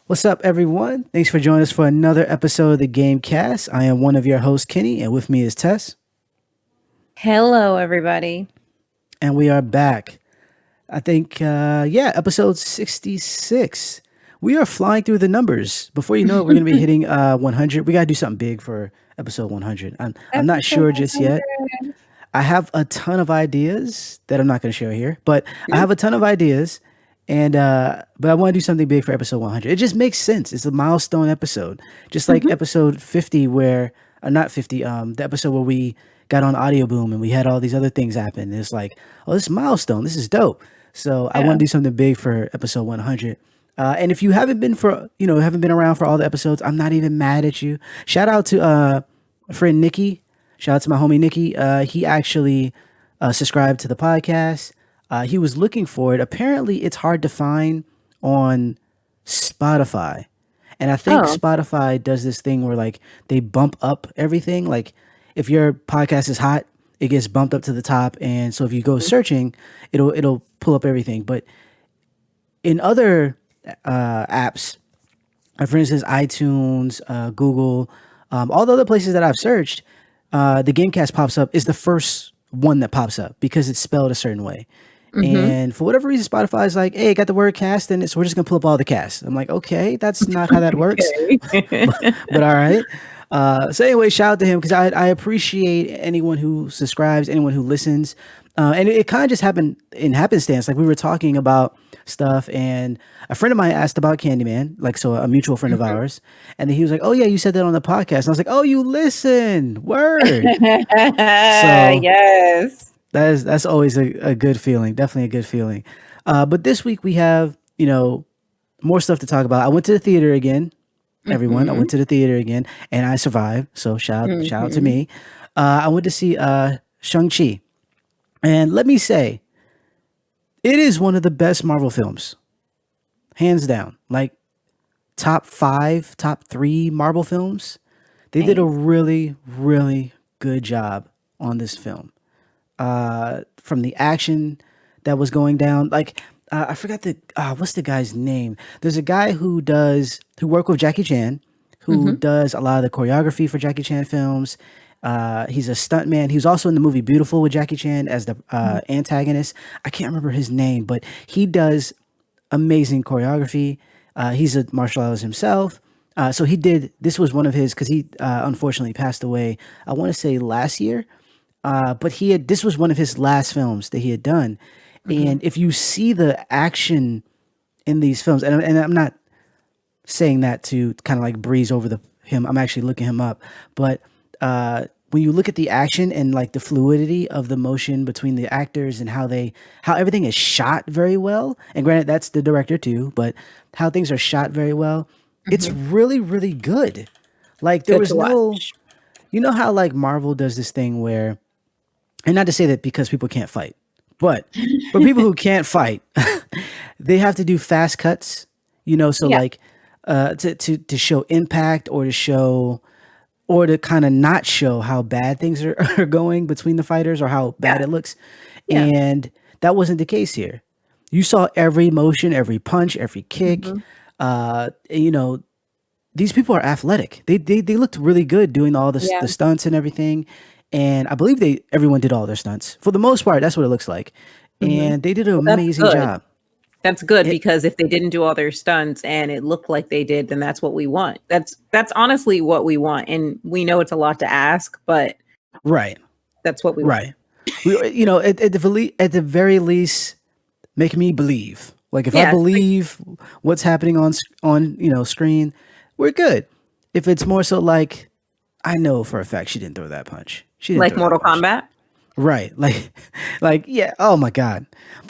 What's up, everyone? Thanks for joining us for another episode of the Game Cast. I am one of your hosts, Kenny, and with me is Tess, Hello, everybody. and we are back. I think, episode 66. We are flying through the numbers. Before you know it, we're going to be hitting 100. We got to do something big for episode 100. I'm not Episode sure just yet. 100. I have a ton of ideas that I'm not going to share here, but I have a ton of ideas, and but I want to do something big for episode 100. It just makes sense. It's a milestone episode, just like Mhm. episode 50, where not 50, the episode where we got on Audio Boom and we had all these other things happen. It's like, oh, this is a milestone. This is dope. So I Yeah. want to do something big for episode 100. And if you haven't been haven't been around for all the episodes, I'm not even mad at you. Shout out to friend Nikki. Shout out to my homie Nikki. He actually subscribed to the podcast. He was looking for it. Apparently, it's hard to find on Spotify. And I think Oh, Spotify does this thing where like they bump up everything. Like if your podcast is hot, it gets bumped up to the top. And so if you go searching, it'll pull up everything. But in other apps, for instance, iTunes, Google, all the other places that I've searched, the Gamecast pops up is the first one that pops up because it's spelled a certain way. hmm. And for whatever reason, Spotify is like, "Hey, got the word cast in it, so we're just gonna pull up all the casts." I'm like, "Okay, that's not how that works," Okay. but all right. So anyway, shout out to him because I appreciate anyone who subscribes, anyone who listens, and it kind of just happened in happenstance. Like we were talking about stuff, and a friend of mine asked about Candyman, like so a mutual friend of Mhm. ours, and then he was like, "Oh yeah, you said that on the podcast." And I was like, "Oh, you listen, word." So Yes. that's always a good feeling, definitely a good feeling. But this week we have more stuff to talk about. I went to the theater again, everyone. I Hmm. went to the theater again, and I survived. So shout out to Hmm. me. I went to see Shang-Chi, and let me say, it is one of the best Marvel films, hands down. Like top five, top three Marvel films. They did a Nice. really, really good job on this film. From the action that was going down. Like I forgot the what's the guy's name. There's a guy who worked with Jackie Chan, who Hmm. does a lot of the choreography for Jackie Chan films. He's a stuntman. He was also in the movie Beautiful with Jackie Chan as the antagonist. I can't remember his name, but he does amazing choreography. He's a martial artist himself. So he did. This was one of his because he unfortunately passed away. I want to say last year, but he had this was one of his last films that he had done. Hmm. And if you see the action in these films, and I'm not saying that to kind of like breeze over the him. I'm actually looking him up, but when you look at the action and like the fluidity of the motion between the actors and how everything is shot very well, and granted that's the director too, but how things are shot very well, it's Hmm. really really good. Like there Good was to no, watch. you know how like Marvel does this thing where, and not to say that because people can't fight, but for people who can't fight, they have to do fast cuts, so Yeah. like to show impact or to show or to kind of not show how bad things are, are going between the fighters or how bad Yeah. it looks. Yeah. And that wasn't the case here. You saw every motion, every punch, every kick. Hmm. And, these people are athletic. They looked really good doing all Yeah. the stunts and everything. And I believe everyone did all their stunts. For the most part, that's what it looks like. Hmm. And they did an Well, that's amazing good. job. That's good It because if they didn't do all their stunts and it looked like they did, then that's what we want. That's honestly what we want, and we know it's a lot to ask, but right, that's what we want. right. We at the very least make me believe. Like if I Yeah. believe what's happening on screen, we're good. If it's more so like I know for a fact she didn't throw that punch. She didn't Like throw that Mortal punch. Kombat. Right. Like like yeah, oh my god.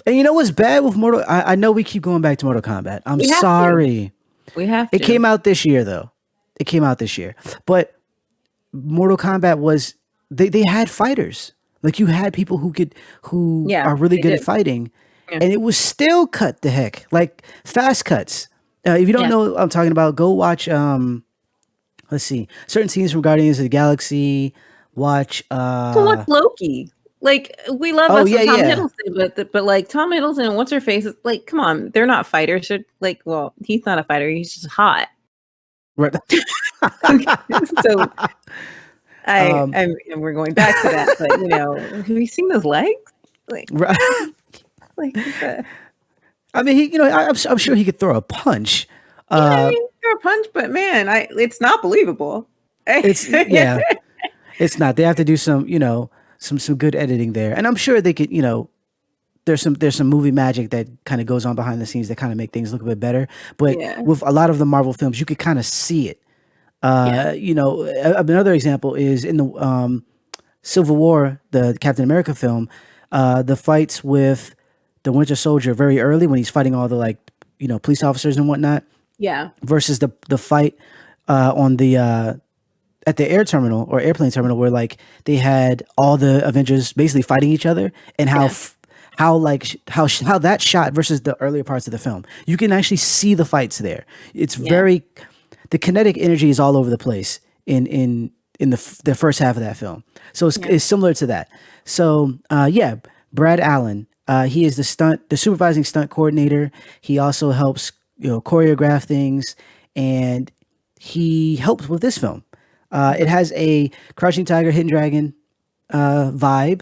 And you know what's bad with I know we keep going back to Mortal Kombat. I'm We have to. sorry. We have It to. came out this year though. It came out this year. But Mortal Kombat was they had fighters. Like you had people who Yeah, are really they good at did. fighting, Yeah. and it was still cut the heck like fast cuts. If you don't Yeah. know what I'm talking about, go watch. Let's see certain scenes from Guardians of the Galaxy. Watch. So what's Loki? Like, we love Oh us yeah, some Tom yeah. Hiddleston, but like Tom Hiddleston and what's her face? Like, come on, they're not fighters. They're like, well, he's not a fighter. He's just hot. Right. So um, and we're going back to that, but have you seen those legs? Like, right. the I mean, I'm sure he could throw a punch. I mean, they're a punch, but man, it's not believable. Yeah, it's not. They have to do some, some good editing there, and I'm sure they could, there's some movie magic that kind of goes on behind the scenes that kind of make things look a bit better. But Yeah, with a lot of the Marvel films, you could kind of see it. yeah, Another example is in the Civil War, the Captain America film, the fights with the Winter Soldier very early when he's fighting all the police officers and whatnot, yeah, versus the fight on the at the air terminal or airplane terminal where they had all the Avengers basically fighting each other, and yeah, how that shot versus the earlier parts of the film. You can actually see the fights there. It's yeah, very the kinetic energy is all over the place in the first half of that film. So yeah. it's similar to that. So yeah, Brad Allen. He is the supervising stunt coordinator. He also helps choreograph things, and he helped with this film. It Mhm, has a Crouching Tiger, Hidden Dragon vibe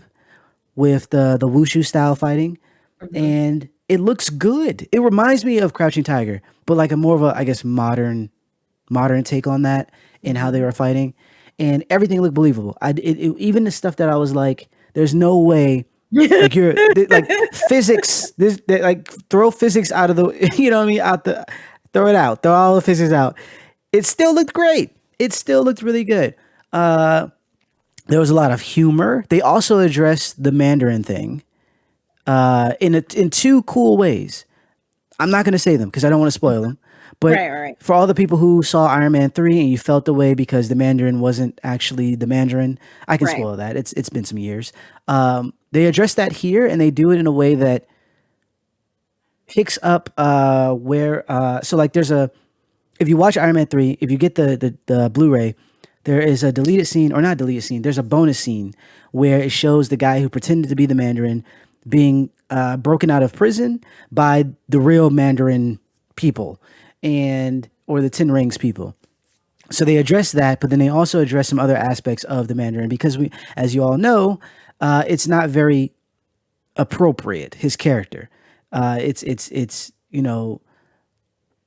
with the wushu style fighting, mhm, and it looks good. It reminds me of Crouching Tiger, but like a more of a, I guess, modern take on that and how they mhm. were fighting, and everything looked believable. Even the stuff that I was like, "There's no way." Like like physics. Like throw physics out of the you know what I mean out the throw it out. Throw all the physics out. It still looked great. It still looked really good. There was a lot of humor. They also addressed the Mandarin thing in two cool ways. I'm not going to say them because I don't want to spoil them. But Right, right, for all the people who saw Iron Man 3 and you felt the way because the Mandarin wasn't actually the Mandarin, I can right. spoil that. It's been some years. They address that here and they do it in a way that picks up where so like there's a if you watch Iron Man 3, if you get the Blu-ray, there is a deleted scene or not deleted scene, there's a bonus scene where it shows the guy who pretended to be the Mandarin being broken out of prison by the real Mandarin people and or the Ten Rings people. So they address that, but then they also address some other aspects of the Mandarin because we, as you all know, it's not very appropriate. His character, it's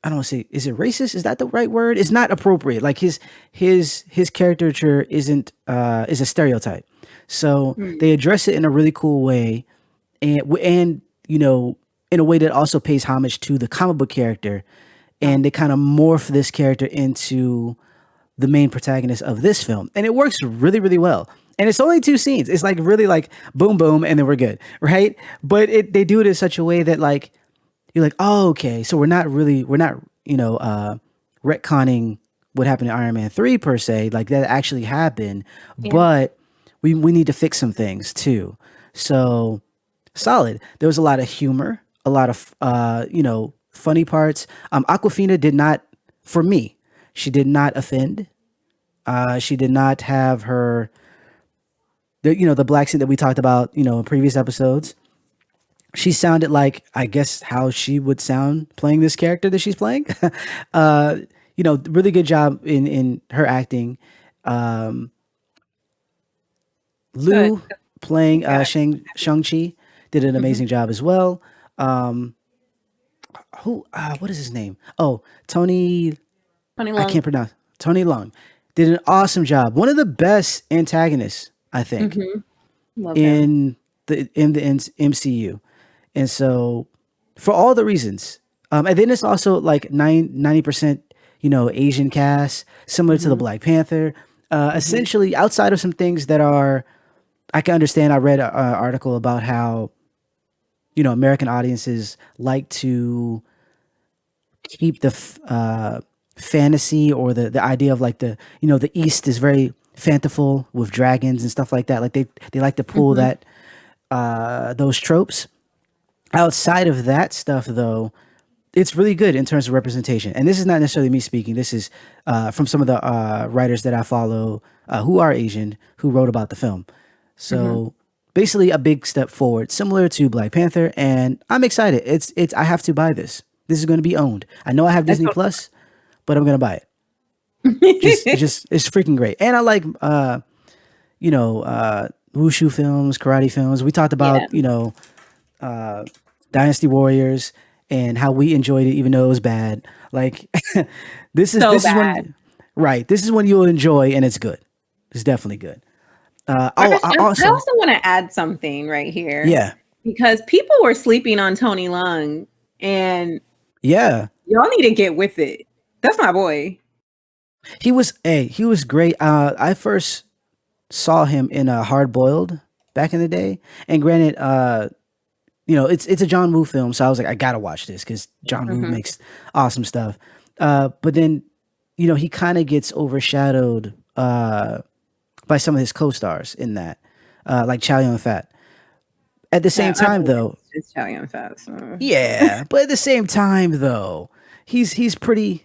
I don't want to say is it racist? Is that the right word? It's not appropriate. Like his caricature isn't is a stereotype. So Hmm. they address it in a really cool way, and in a way that also pays homage to the comic book character, Oh, and they kind of morph this character into the main protagonist of this film, and it works really really well. And it's only two scenes. It's like really like boom boom, and then we're good, right? But they do it in such a way that like you're like, oh, okay, so we're not, retconning what happened in Iron Man 3 per se, like that actually happened, yeah. but we need to fix some things too. So solid. There was a lot of humor, a lot of funny parts. Aquafina did not, for me, she did not offend. She did not have her the black scene that we talked about, in previous episodes. She sounded like I guess how she would sound playing this character that she's playing. uh, really good job in her acting. Um, Good. Lou playing Got Shang-Chi did an mhm. amazing job as well. Who what is his name? Oh, Tony. Funny I long. can't pronounce. Tony Long did an awesome job. One of the best antagonists, I think, Mhm. Love him. in the MCU. And so for all the reasons, and then it's also like 90%, Asian cast, similar to the Mhm, Black Panther. mhm. Essentially, outside of some things that are, I can understand. I read an article about how American audiences like to keep the fantasy or the idea of like the East is very fanciful with dragons and stuff like that. Like they like to pull Mhm. that those tropes. Outside of that stuff, though, it's really good in terms of representation. And this is not necessarily me speaking. This is from some of the writers that I follow who are Asian who wrote about the film. Mhm. So basically a big step forward, similar to Black Panther, and I'm excited. It's I have to buy this. This is going to be owned. I know I have That's Disney what. Plus, but I'm going to buy it. Just it's freaking great. And I like wushu films, karate films. We talked Yeah, about, Dynasty Warriors and how we enjoyed it even though it was bad. Like so this is bad. one right. This is one you'll enjoy and it's good. It's definitely good. I I also also want to add something right here yeah. because people were sleeping on Tony Lung, and Yeah. y'all need to get with it. That's my boy. He was great. I first saw him in Hard Boiled back in the day. And granted, it's a John Woo film, so I was like, I gotta watch this because John Woo Hmm. makes awesome stuff. But then, he kind of gets overshadowed by some of his co-stars in that, like Chow Yun Fat. At the same I time, mean, though, it's Italian fast. So. yeah, but at the same time, though, he's pretty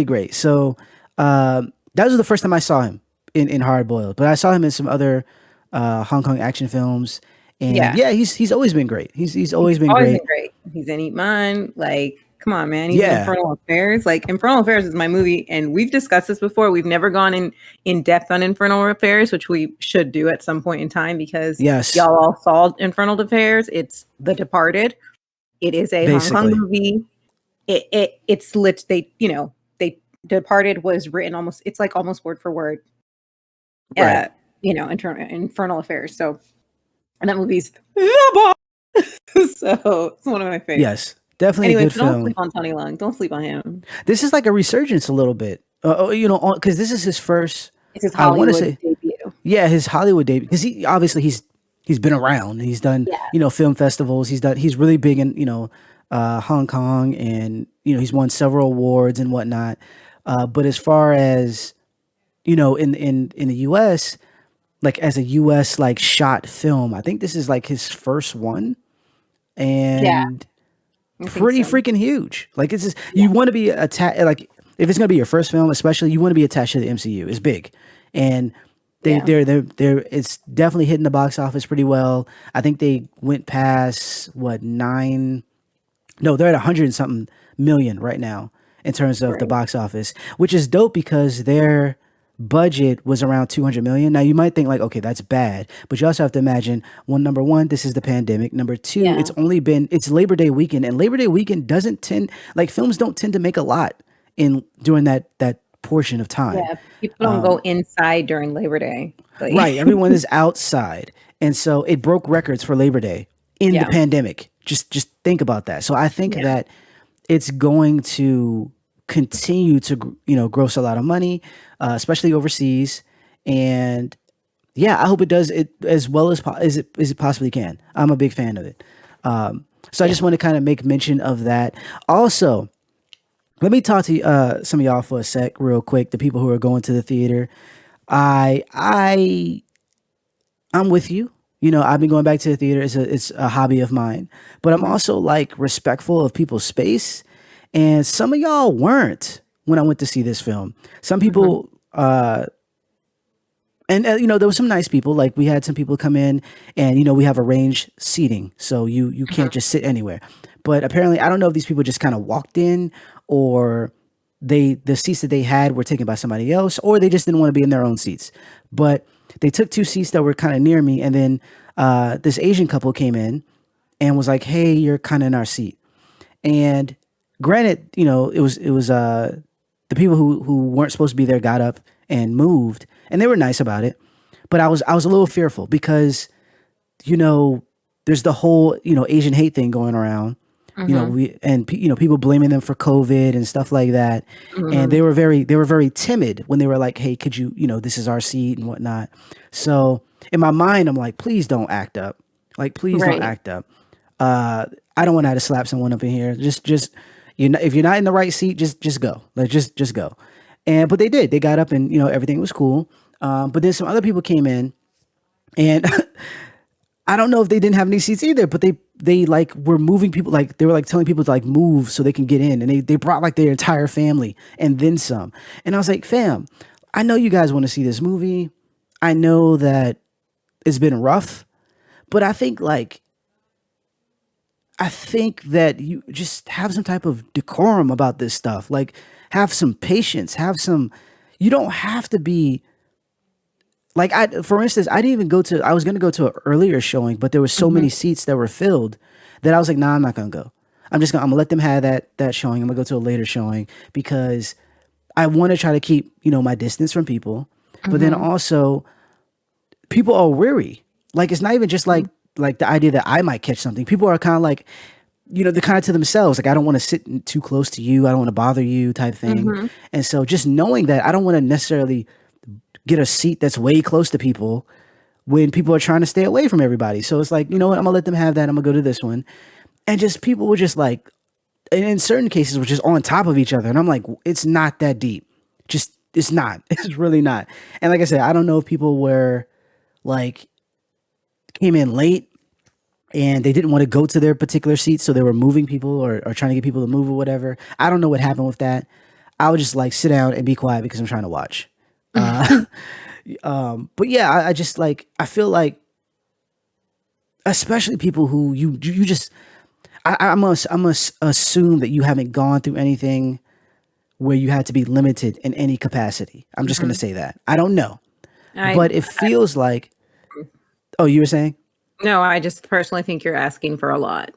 great. So that was the first time I saw him in Hard Boiled, but I saw him in some other Hong Kong action films, and Yeah, yeah, he's always been great. He's he's always been always great. been great. He's in Eat Mine. Like, come on, man. He's in Yeah, Infernal Affairs. Like, Infernal Affairs is my movie, and we've discussed this before. We've never gone in depth on Infernal Affairs, which we should do at some point in time because yes, y'all all saw Infernal Affairs. It's The Departed. It is a Hong Kong basically, movie. It's lit. They Departed was written almost. It's like almost word for word. right. Uh, Infernal Affairs. So, and that movie's the bomb. So it's one of my favorites. Yes, definitely a Anyway, good so don't sleep film. on Tony Lung. Don't sleep on him. This is like a resurgence a little bit, because this is his first. It's his I want to Hollywood say, debut. yeah, his Hollywood debut because he's been around. He's done Yeah, film festivals. He's really big in Hong Kong, and he's won several awards and whatnot. But as far as in the U.S., like as a U.S. like shot film, I think this is like his first one, yeah, and I think pretty so. freaking huge. Like it's just Yeah, you want to be attached. Like if it's gonna be your first film, especially, you want to be attached to the MCU. It's big, and yeah. they're it's definitely hitting the box office pretty well. I think they went past what nine. No, they're at 100 and something million right now in terms of the Right. box office, which is dope because their budget was around 200 million. Now you might think like, okay, that's bad, but you also have to imagine number one, this is the pandemic. Number two, Yeah, it's Labor Day weekend, and Labor Day weekend doesn't tend like films don't tend to make a lot in during that portion of time. yeah. People don't go inside during Labor Day. Like, Right, everyone is outside, and so it broke records for Labor Day in the yeah, pandemic. Just think about that. So I think yeah, that it's going to continue to gross a lot of money, especially overseas. And yeah, I hope it does it as well as it possibly can. I'm a big fan of it. So I yeah. just want to kind of make mention of that. Also, let me talk to some of y'all for a sec, real quick. The people who are going to the theater, I I'm with you. I've been going back to the theater. It's a hobby of mine, but I'm Mhm, also like respectful of people's space. And some of y'all weren't when I went to see this film. Some mhm, people, and there was some nice people. Like we had some people come in, and we have arranged seating, so you can't mhm. just sit anywhere. But apparently, I don't know if these people just kind of walked in, or the seats that they had were taken by somebody else, or they just didn't want to be in their own seats. But they took two seats that were kind of near me, and then this Asian couple came in and was like, "Hey, you're kind of in our seat." And granted, it was the people who weren't supposed to be there got up and moved, and they were nice about it. But I was a little fearful because you know there's the whole Asian hate thing going around. Mhm, People blaming them for COVID and stuff like that. And mhm. they were very timid when they were like, "Hey, could you this is our seat and whatnot." So in my mind, I'm like, "Please don't act up. Like, please don't Right. act up." Uh, I don't want to have to slap someone up in here. Just if you're not in the right seat, just go. Like just go. And but they did. They got up and everything was cool. But then some other people came in, and I don't know if they didn't have any seats either. But they like were moving people. Like they were like telling people to like move so they can get in, and they brought like their entire family and then some. And I was like, fam, I know you guys want to see this movie. I know that it's been rough, but I think that you just have some type of decorum about this stuff. Like, have some patience. Have some. You don't have to be like For instance, I didn't even go to. I was going to go to an earlier showing, but there were so Hmm. many seats that were filled that I was like, nah, I'm not going to go. I'm gonna let them have that showing. I'm gonna go to a later showing because I want to try to keep my distance from people, but then Hmm. also people are weary. Like, it's not even just like the idea that I might catch something. People are kind of like, they're kind of to themselves. Like, I don't want to too close to you. I don't want to bother you, type thing. Hmm. And so, just knowing that, I don't want to necessarily get a seat that's way close to people when people are trying to stay away from everybody. So it's like, you know what? I'm gonna let them have that. I'm gonna go to this one, and just people were just like, and in certain cases, were just on top of each other. And I'm like, it's not that deep. Just it's not. It's really not. And like I said, I don't know if people were like came in late and they didn't want to go to their particular seats, so they were moving people or trying to get people to move or whatever. I don't know what happened with that. I would just like sit down and be quiet because I'm trying to watch. But yeah, I just like I feel like especially people who you just I must assume that you haven't gone through anything where you had to be limited in any capacity. I'm just gonna Hmm. say that. I don't know, I, but it feels like. Oh, you were saying? no, I just personally think you're asking for a lot.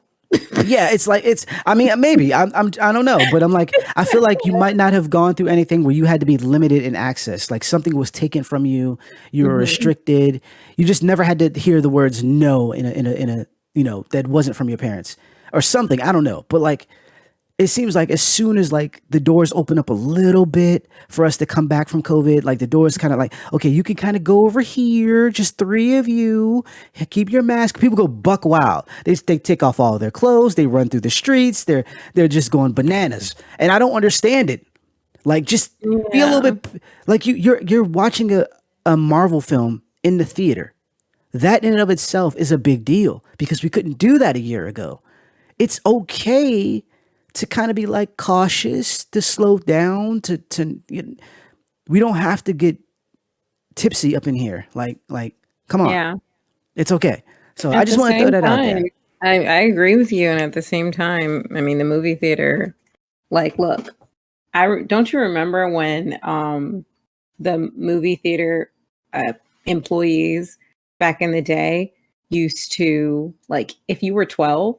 Yeah, it's like it's. I mean, maybe I don't know, but I'm like I feel like you might not have gone through anything where you had to be limited in access. Like something was taken from you, you were Hmm. restricted. You just never had to hear the words no in a that wasn't from your parents or something. I don't know, but like it seems like as soon as like the doors open up a little bit for us to come back from COVID, like the doors kind of like, okay, you can kind of go over here, just three of you, keep your mask. People go buck wild. They take off all their clothes, they run through the streets, they're just going bananas, and I don't understand it. Like, just be a little Yeah. bit like you're watching a Marvel film in the theater. That in and of itself is a big deal because we couldn't do that a year ago. It's okay to kind of be like cautious, to slow down, we don't have to get tipsy up in here. Like come on. Yeah. It's okay. So I At just the want to throw same that out time, there. I agree with you. And at the same time, I mean, the movie theater, like, look, don't you remember when the movie theater uh, employees back in the day used to, like, if you were 12,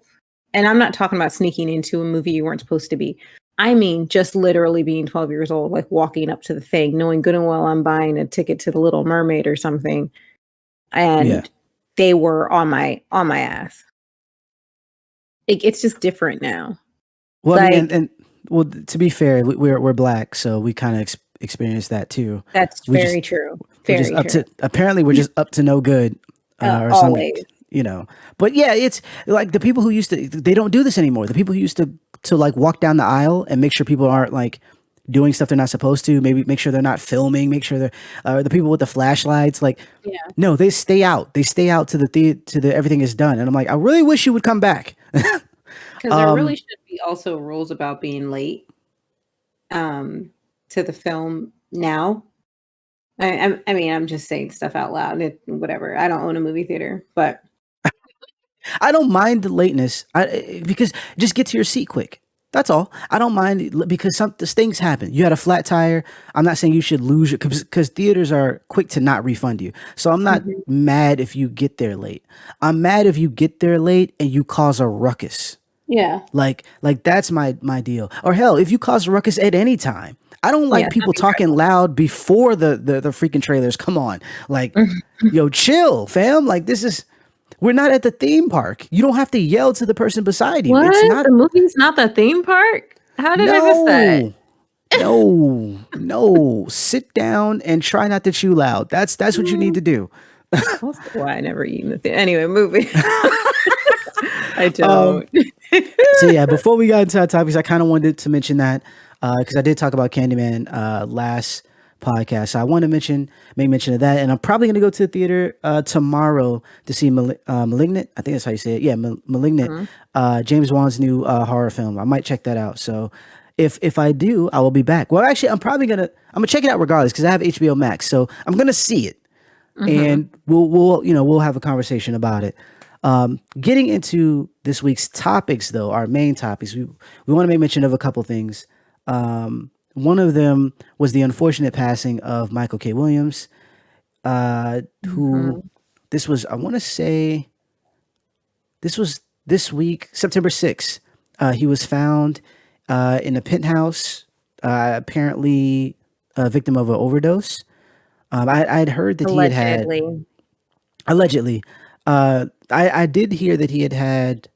and I'm not talking about sneaking into a movie you weren't supposed to be. I mean, just literally being 12 years old, like walking up to the thing, knowing good and well I'm buying a ticket to the Little Mermaid or something, Yeah. and they were on my ass. It's just different now. Well, I mean, Like, well, to be fair, we're black, so we kind of experience that too. that's We just very true. we're just Very up true. to apparently we're just up to no good, or some, Always. you know. But yeah, it's like the people who used to they don't do this anymore. The people who used to like walk down the aisle and make sure people aren't like doing stuff they're not supposed to. Maybe make sure they're not filming. Make sure they're the people with the flashlights. Like, Yeah. no, they stay out. They stay out to the everything is done. And I'm like, I really wish you would come back. Because there really should be also rules about being late um, to the film now. I mean, I'm just saying stuff out loud. Whatever. I don't own a movie theater, but I don't mind the lateness. Because just get to your seat quick. That's all. I don't mind because some things happen. You had a flat tire. I'm not saying you should lose your because theaters are quick to not refund you. So I'm not Mhm. mad if you get there late. I'm mad if you get there late and you cause a ruckus. Yeah, Like that's my deal. Or hell, if you cause a ruckus at any time. I don't yeah, like people that'd be talking loud before the freaking trailers. Come on. Like, dreadful. yo, chill, fam. Like, we're not at the theme park. You don't have to yell to the person beside you. It's What? not. The movie's not the theme park? How did I miss that? No. No. Sit down and try not to chew loud. That's what you need Mm, to do. also why I never eaten the theater. Anyway, movie. I don't. So yeah, before we got into our topics, I kind of wanted to mention that because I did talk about Candyman last podcast. So I want to make mention of that, and I'm probably going to go to the theater tomorrow to see *Malignant*. I think that's how you say it. Yeah, *Malignant*. Mhm. James Wan's new horror film. I might check that out. So if I do, I will be back. Well, actually, I'm gonna check it out regardless because I have HBO Max. So I'm gonna see it, Mhm. and we'll have a conversation about it. Getting into this week's topics, though, our main topics, we want to make mention of a couple things. One of them was the unfortunate passing of Michael K. Williams, who Mhm. this was, I want to say, this was this week, September 6th. He was found in a penthouse, apparently a victim of an overdose. I had heard that he had Allegedly. allegedly. I did hear that he had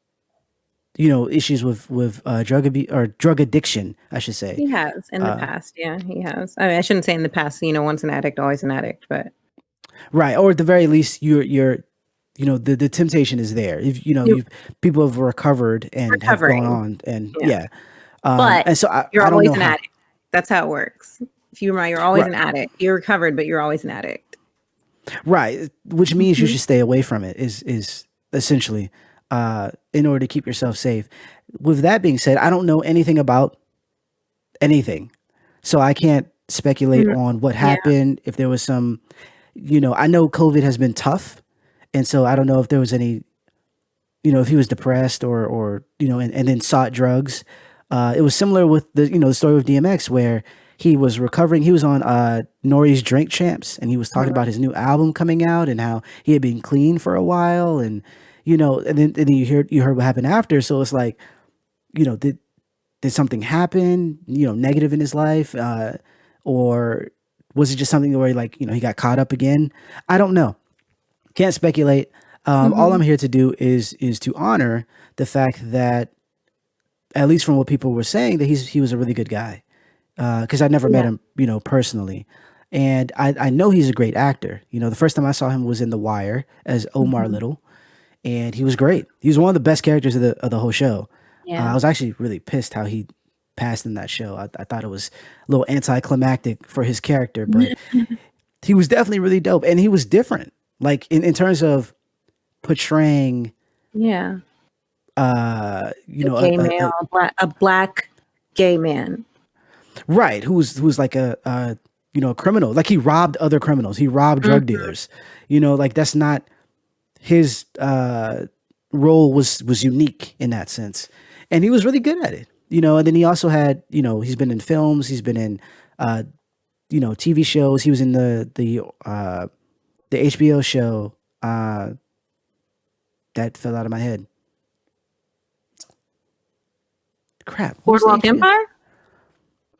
issues with drug addiction, I should say. He has in the past, yeah, he has. I mean, I shouldn't say in the past, once an addict, always an addict, but Right, or at the very least, the temptation is there. If you you people have recovered and have gone recovering, on, and yeah. yeah, But and so you're I don't always know an how. addict. That's how it works. If you're always Right, an addict. You're recovered, but you're always an addict. right, which means you Mhm. should stay away from it. Is essentially in order to keep yourself safe. With that being said, I don't know anything about anything, so I can't speculate Mhm. on what Yeah, happened. If there was some, I know COVID has been tough, and so I don't know if there was any, if he was depressed or and then sought drugs. It was similar with the story of DMX where he was recovering. He was on Nori's Drink Champs, and he was talking mhm. about his new album coming out and how he had been clean for a while, and then you heard what happened after. So it's like, did something happen, negative in his life, or was it just something where like he got caught up again? I don't know. Can't speculate. All I'm Mhm. here to do is to honor the fact that, at least from what people were saying, that he was a really good guy. Because I never met Yeah. him, personally, and I know he's a great actor. The first time I saw him was in The Wire as Omar Mhm. Little, and he was great. He was one of the best characters of the whole show. I Yeah. was actually really pissed how he passed in that show. I thought it was a little anticlimactic for his character, but he was definitely really dope, and he was different. Like in terms of portraying Yeah. you A know, gay male, a black gay man. right, who's like a criminal. Like he robbed other criminals. He robbed drug Mhm. dealers. Like that's not his role was unique in that sense, and he was really good at it. And then he also had he's been in films. He's been in uh, TV shows. He was in the HBO show that fell out of my head. Crap, what was the Boardwalk HBO? Empire?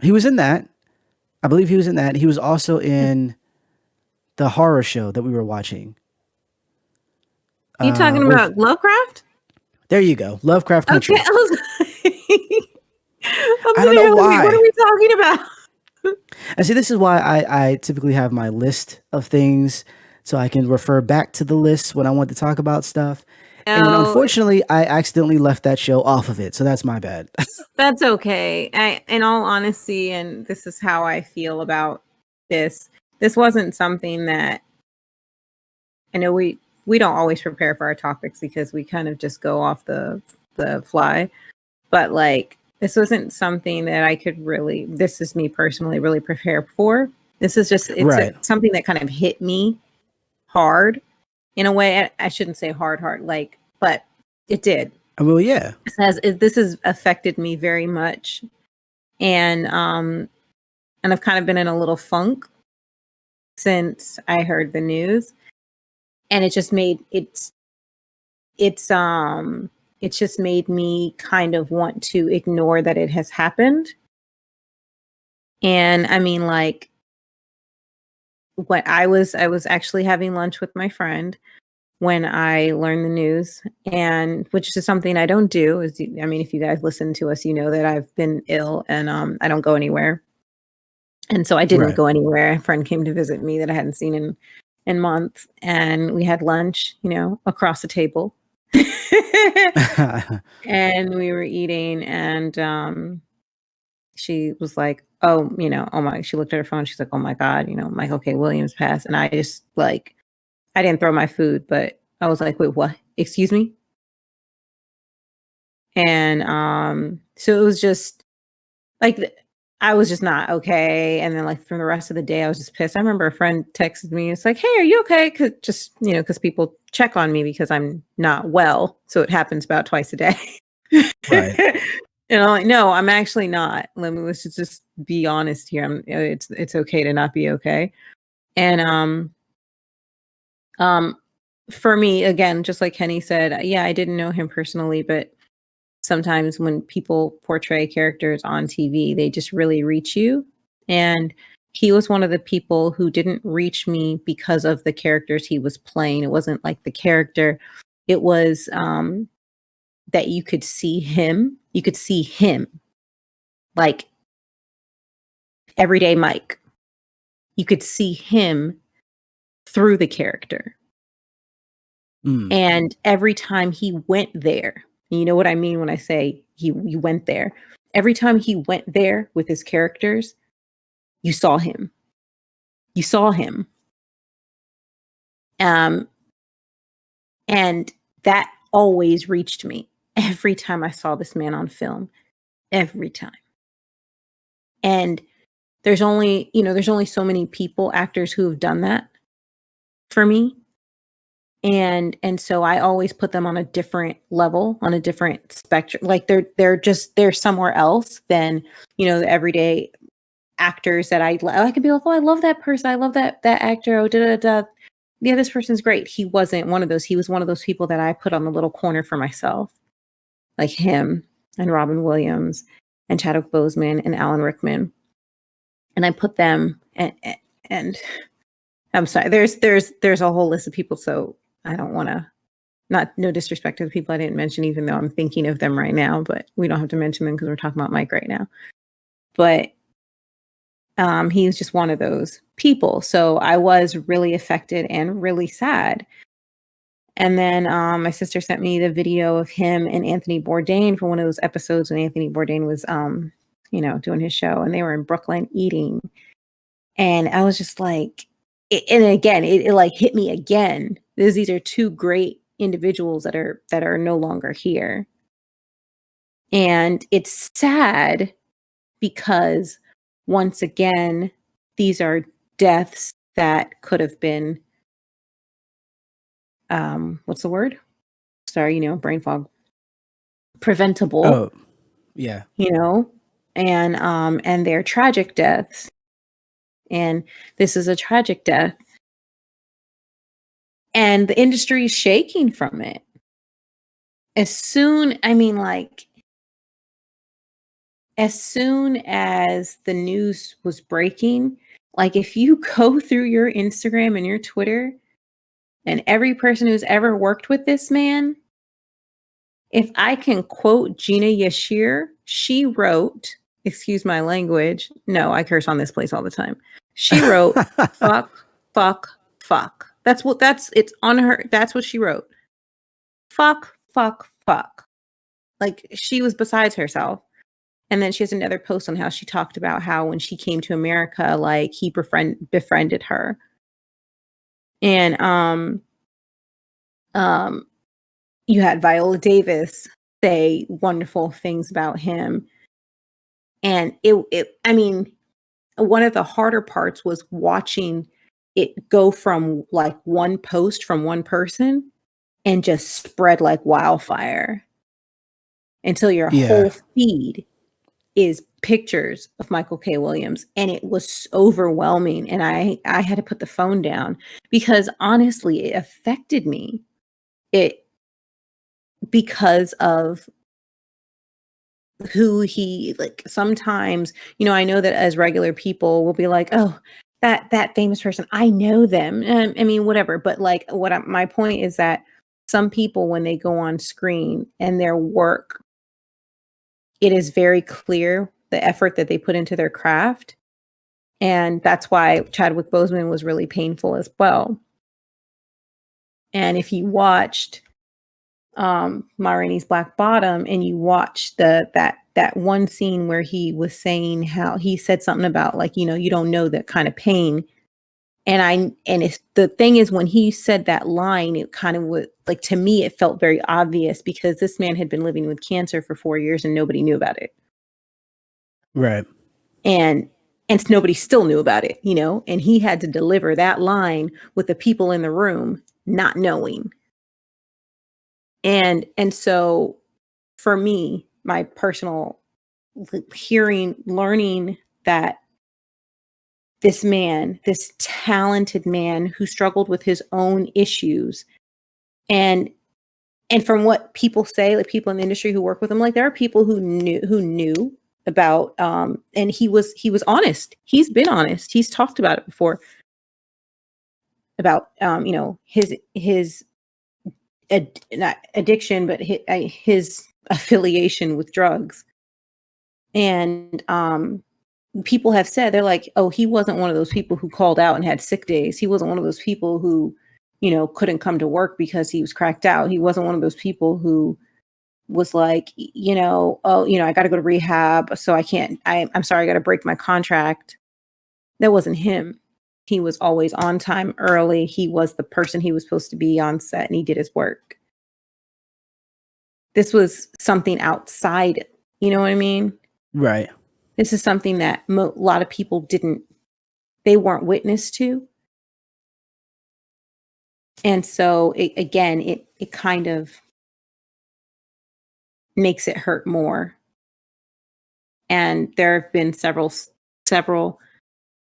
He was in that. I believe he was in that. He was also in the horror show that we were watching. You talking With about Lovecraft? There you go, Lovecraft Okay, Country. I was I'm I don't sitting know here like, what are why. we talking about? And see, this is why I typically have my list of things so I can refer back to the list when I want to talk about stuff. And No, unfortunately, I accidentally left that show off of it, so that's my bad. that's okay. In all honesty, and this is how I feel about this. This wasn't something that I know we don't always prepare for our topics because we kind of just go off the fly. But like this wasn't something that I could really. This is me personally really prepare for. This is just Right. something that kind of hit me hard in a way. I shouldn't say hard, like, but it did. Well, yeah. This has affected me very much, and and I've kind of been in a little funk since I heard the news, and it just made it's just made me kind of want to ignore that it has happened. And I mean, like, what I was actually having lunch with my friend when I learned the news, and which is something I don't do. I mean, if you guys listen to us, you know that I've been ill and I don't go anywhere. And so I didn't Right. go anywhere. A friend came to visit me that I hadn't seen in months, and we had lunch, across the table. And we were eating, and she was like, "Oh, oh my." She looked at her phone. She's like, "Oh my God, Michael K. Williams passed." And I just like, I didn't throw my food, but I was like, "Wait, what? Excuse me?" And so it was just like I was just not okay. And then like for the rest of the day, I was just pissed. I remember a friend texted me. It's like, "Hey, are you okay?" Because just because people check on me because I'm not well, so it happens about twice a day. Right. And I'm like, "No, I'm actually not. Let's just be honest here. It's okay to not be okay." And um, for me, again, just like Kenny said, yeah, I didn't know him personally, but sometimes when people portray characters on TV, they just really reach you. And he was one of the people who didn't reach me because of the characters he was playing. It wasn't like the character, it was that you could see him. You could see him like everyday Mike. You could see him through the character. Mm. And every time he went there, and you know what I mean when I say he went there. Every time he went there with his characters, you saw him. You saw him. Um, and that always reached me every time I saw this man on film. Every time. And there's only so many people, actors who have done that for me. And so I always put them on a different level, on a different spectrum. Like they're somewhere else than, the everyday actors that I could be like, "Oh, I love that person. I love that actor. Oh, da da da. Yeah, this person's great." He wasn't one of those. He was one of those people that I put on the little corner for myself, like him and Robin Williams and Chadwick Boseman and Alan Rickman. And I put them and I'm sorry. There's a whole list of people, so I don't want to. Not no disrespect to the people I didn't mention, even though I'm thinking of them right now. But we don't have to mention them because we're talking about Mike right now. But he was just one of those people. So I was really affected and really sad. And then my sister sent me the video of him and Anthony Bourdain for one of those episodes when Anthony Bourdain was, doing his show, and they were in Brooklyn eating. And I was just like, and again, it like hit me again. These are two great individuals that are no longer here. And it's sad because once again, these are deaths that could have been what's the word? Sorry, brain fog. Preventable, Oh, yeah. and they're tragic deaths. And this is a tragic death. And the industry is shaking from it. As soon as the news was breaking, like if you go through your Instagram and your Twitter and every person who's ever worked with this man, if I can quote Gina Yashir, she wrote, excuse my language. No, I curse on this place all the time. She wrote, fuck, fuck, fuck. It's on her. That's what she wrote. Fuck, fuck, fuck. Like she was besides herself. And then she has another post on how she talked about how when she came to America, like he befriended her. And you had Viola Davis say wonderful things about him. And one of the harder parts was watching it go from like one post from one person and just spread like wildfire until your Yeah. whole feed is pictures of Michael K. Williams. And it was overwhelming. And I had to put the phone down because honestly, it affected me. Because of who he like sometimes, I know that as regular people will be like, "Oh, that famous person, I know them." Whatever. But like my point is that some people, when they go on screen and their work, it is very clear the effort that they put into their craft. And that's why Chadwick Boseman was really painful as well. And if you watched Ma Rainey's Black Bottom and you watch that one scene where he was saying how he said something about like, you don't know that kind of pain. And the thing is, when he said that line, it kind of was like, to me, it felt very obvious because this man had been living with cancer for 4 years and nobody knew about it. Right. and nobody still knew about it, you know, and he had to deliver that line with the people in the room not knowing. And so for me, my personal hearing, learning that this man, this talented man who struggled with his own issues, and from what people say, like people in the industry who work with him, like there are people who knew about, and he was honest. He's been honest. He's talked about it before, about you know, his not addiction, but his affiliation with drugs. And people have said, they're like, oh, he wasn't one of those people who called out and had sick days. He wasn't one of those people who, you know, couldn't come to work because he was cracked out. He wasn't one of those people who was like, you know, oh, you know, I got to go to rehab, so I can't. I'm sorry, I got to break my contract. That wasn't him. He was always on time, early. He was the person he was supposed to be on set, and he did his work. This was something outside. You know what I mean? Right. This is something that a lot of people they weren't witness to. And so it kind of makes it hurt more. And there have been several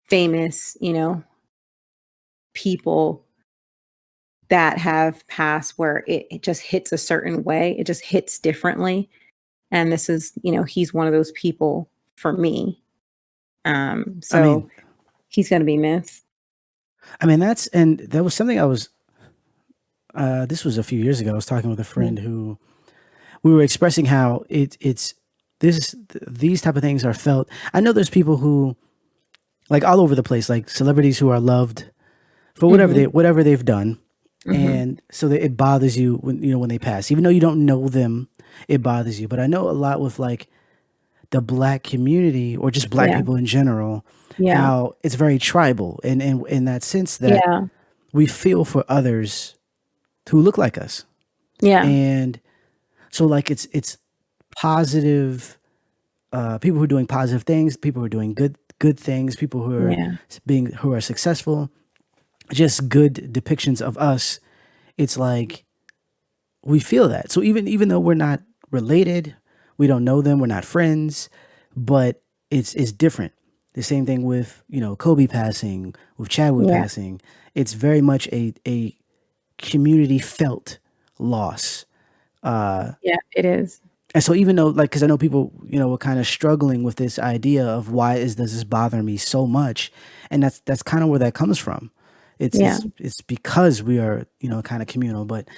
famous, you know, people that have passed where it just hits a certain way. It just hits differently. And this is, you know, he's one of those people for me. I So mean, he's going to be missed. that was something I was, this was a few years ago. I was talking with a friend who we were expressing how these type of things are felt. I know there's people who, like, all over the place, like celebrities who are loved for Mm-hmm. whatever they've done, Mm-hmm. and so that it bothers you when when they pass, even though you don't know them, it bothers you. But I know a lot with like the black community or just black Yeah. people in general, Yeah. how it's very tribal, and in that sense that Yeah. we feel for others who look like us, Yeah. and so like it's positive, people who are doing positive things, people who are doing good things, people Yeah. who are successful, just good depictions of us. It's like we feel that. So even though we're not related, we don't know them, we're not friends, but it's different. The same thing with Kobe passing, with Chadwick Yeah. passing. It's very much a community felt loss. Yeah. It is. And so even though, like, because I know people, were kind of struggling with this idea of does this bother me so much, and that's kind of where that comes from. It's Yeah. it's it's because we are kind of communal, but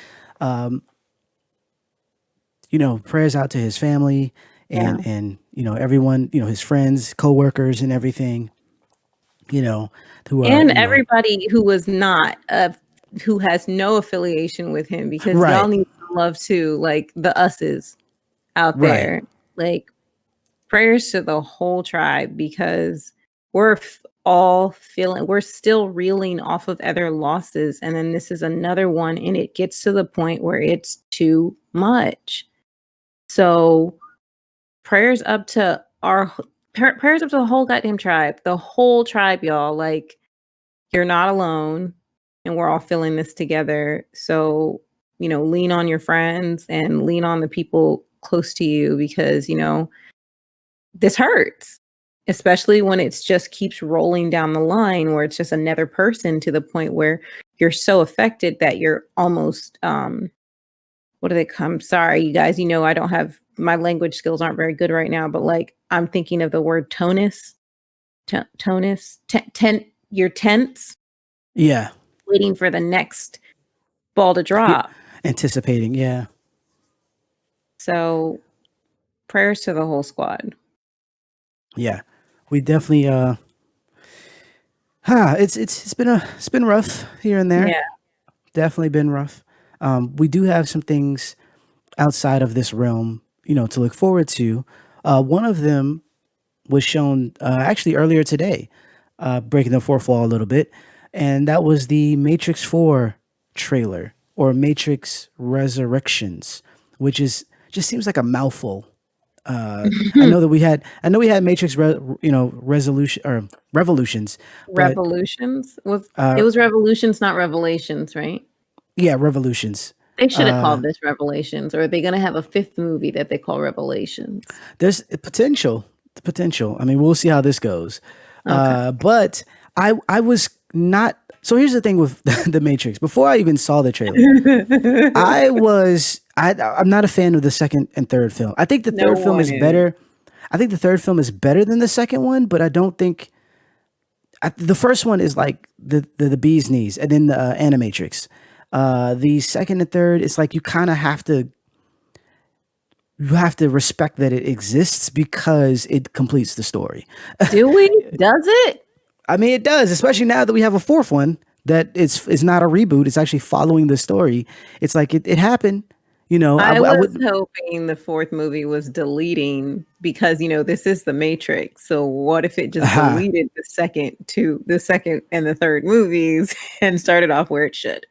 prayers out to his family Yeah. and everyone, his friends, coworkers, and everything, you know, who are And everybody who was not, who has no affiliation with him, because y'all right, need some love too, like the us's out right, there. Like, prayers to the whole tribe, because we're all feeling, we're still reeling off of other losses. And then this is another one, and it gets to the point where it's too much. So prayers up to prayers up to the whole goddamn tribe, the whole tribe, y'all. Like, you're not alone, and we're all feeling this together. So, lean on your friends and lean on the people close to you, because, this hurts, especially when it's just keeps rolling down the line, where it's just another person, to the point where you're so affected that you're almost, what do they come? Sorry, you guys, I don't have, my language skills aren't very good right now, but like, I'm thinking of the word tonus, tonus, you're tense, yeah, waiting for the next ball to yeah, drop. anticipating, yeah, So prayers to the whole squad. yeah. We definitely it's been rough here and there. Yeah. Definitely been rough. We do have some things outside of this realm, to look forward to. One of them was shown actually earlier today, breaking the fourth wall a little bit, and that was the Matrix 4 trailer, or Matrix Resurrections, which is just seems like a mouthful. I know we had resolution or revolutions, but Revolutions was it was Revolutions, not Revelations, right? yeah, revolutions. They should have called this Revelations, or are they gonna have a fifth movie that they call Revelations? There's potential. I mean, we'll see how this goes. Okay. But I was not. So here's the thing with the Matrix. Before I even saw the trailer, I'm not a fan of the second and third film. I think the No third film one is is. better. I think the third film is better than the second one, but I don't think the first one is like the bee's knees, and then the Animatrix. The second and third, it's like you have to respect that it exists because it completes the story. Do we? Does it? I mean, it does, especially now that we have a fourth one that is not a reboot. It's actually following the story. It's like it happened. You know, I I was wouldn't. hoping the fourth movie was deleting because this is the Matrix. So what if it just deleted the second and the third movies and started off where it should,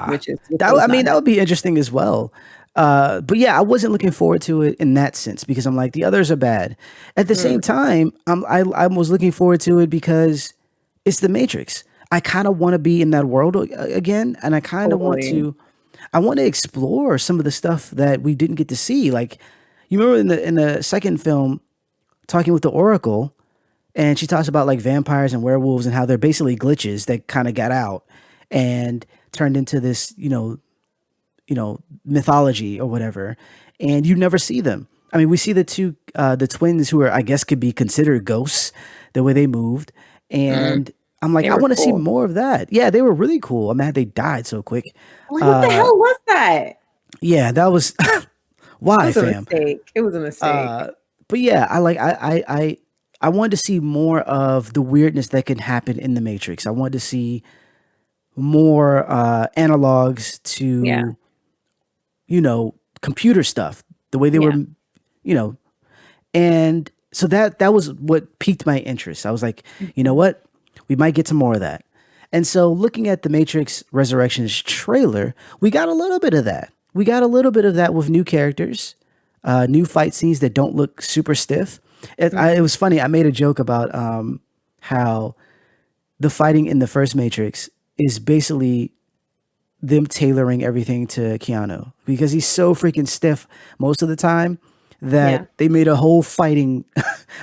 which was I not mean, that would happening. be interesting as well. But yeah, I wasn't looking forward to it in that sense because I'm like the others are bad. At the same Mm, time, I was looking forward to it because it's the Matrix. I kind of want to be in that world again, and totally. I want to explore some of the stuff that we didn't get to see. Like you remember in the second film, talking with the Oracle, and she talks about like vampires and werewolves and how they're basically glitches that kind of got out and turned into this mythology or whatever, and you never see them. I mean, we see the twins who are, I guess, could be considered ghosts, the way they moved, Mm, and I'm like, they I were want to see cool. more of that. Yeah, they were really cool. I'm mad they died so quick. Like, what the hell was that? Yeah, that was It why, was a fam. mistake. It was a mistake. But yeah, I wanted to see more of the weirdness that can happen in the Matrix. I wanted to see more analogs Yeah. to computer stuff, the way they were, Yeah. you know, and so that was what piqued my interest. I was like, you know Mhm. what, we might get some more of that. And so looking at the Matrix Resurrections trailer, we got a little bit of that. We got a little bit of that with new characters, new fight scenes that don't look super stiff. It Mhm. was funny. I made a joke about how the fighting in the first Matrix is basically them tailoring everything to Keanu because he's so freaking stiff most of the time Yeah. that they made a whole fighting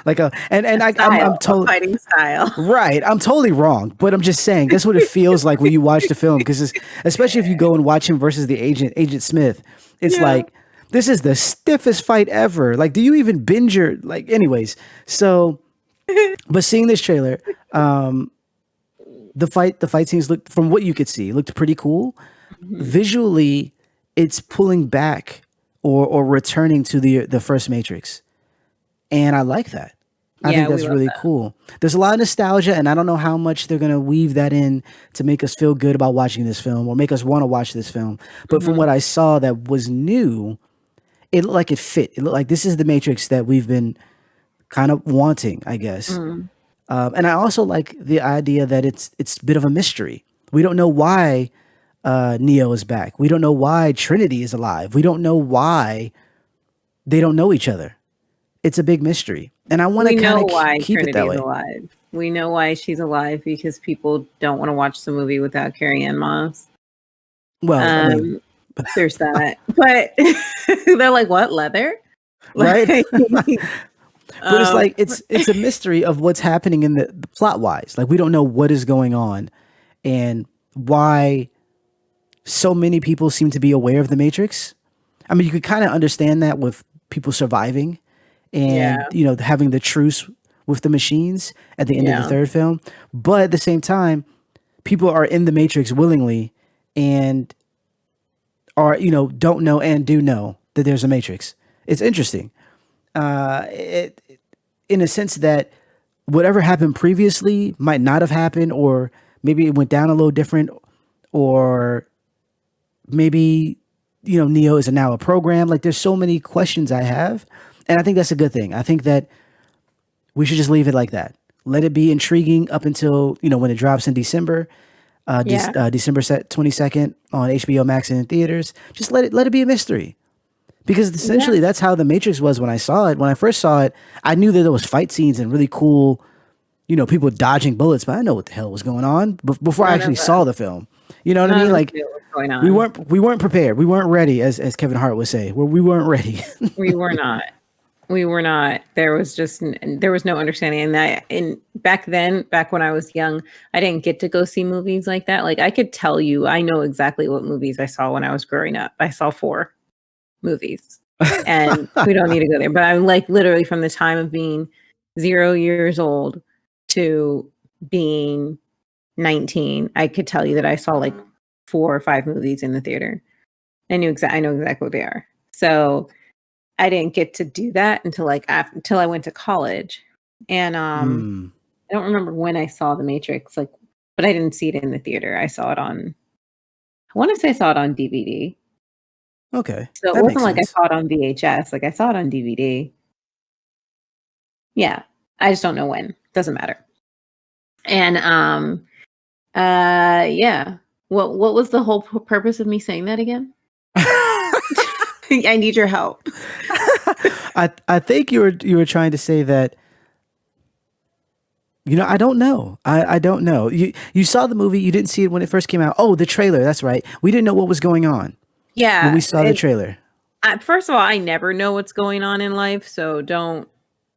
like A I'm style, a totally fighting style. right. I'm totally wrong, but I'm just saying that's what it feels like when you watch the film because especially if you go and watch him versus the Agent Smith, it's Yeah. like this is the stiffest fight ever. Like, do you even binge your like? Anyways, so but seeing this trailer, the fight scenes looked from what you could see looked pretty cool Mhm. visually. It's pulling back or returning to the first Matrix, and I like that. I think Yeah, we that's love really that. cool. There's a lot of nostalgia, and I don't know how much they're gonna weave that in to make us feel good about watching this film or make us want to watch this film. But from Mhm. what I saw that was new, it looked like it fit. It looked like this is the Matrix that we've been kind of wanting, I guess. Mm. And I also like the idea that it's a bit of a mystery. We don't know why Neo is back. We don't know why Trinity is alive. We don't know why they don't know each other. It's a big mystery, and I want to We kind know of why keep it Trinity that is way. alive. We know why she's alive because people don't wanna watch the movie without Carrie Ann Moss. Well, I mean, Um, there's that. But they're like, "What, leather?" right? Like, But it's like but it's a mystery of what's happening in the plot wise. Like we don't know what is going on and why so many people seem to be aware of the Matrix. I mean, you could kind of understand that with people surviving and Yeah, having the truce with the machines at the end of the yeah. third film. But at the same time, people are in the Matrix willingly and are don't know and do know that there's a Matrix. It's interesting. It in a sense that whatever happened previously might not have happened, or maybe it went down a little different, or maybe Neo is now a program. Like there's so many questions I have, and I think that's a good thing. I think that we should just leave it like that. Let it be intriguing up until when it drops in December, Yeah. December 22nd on HBO Max and in theaters. Just let it be a mystery. Because Yeah. essentially that's how the Matrix was when I saw it. When I first saw it, I knew that there was fight scenes and really cool, people dodging bullets, but I know what the hell was going on before I None actually of us saw the film. You know what I none mean? of us Like knew what was going we on. weren't prepared. We weren't ready, as Kevin Hart would say. We weren't ready. We were not. We were not. There was just there was no understanding. And that in back then, back when I was young, I didn't get to go see movies like that. Like I could tell you, I know exactly what movies I saw when I was growing up. I saw 4 movies. And we don't need to go there. But I'm like literally from the time of being 0 years old to being 19, I could tell you that I saw like 4 or 5 movies in the theater. I know exactly what they are. So I didn't get to do that until like until I went to college. And Mm, I don't remember when I saw The Matrix, like, but I didn't see it in the theater. I saw it on I want to say I saw it on DVD. okay, So it that wasn't makes like I sense. saw it on VHS, like I saw it on DVD. Yeah. I just don't know when. Doesn't matter. And yeah. What was the whole purpose of me saying that again? I need your help. I think you were trying to say that. I don't know. I don't know. You saw the movie. You didn't see it when it first came out. Oh, the trailer. That's right. We didn't know what was going on when Yeah, we saw the trailer. first of all, I never know what's going on in life, so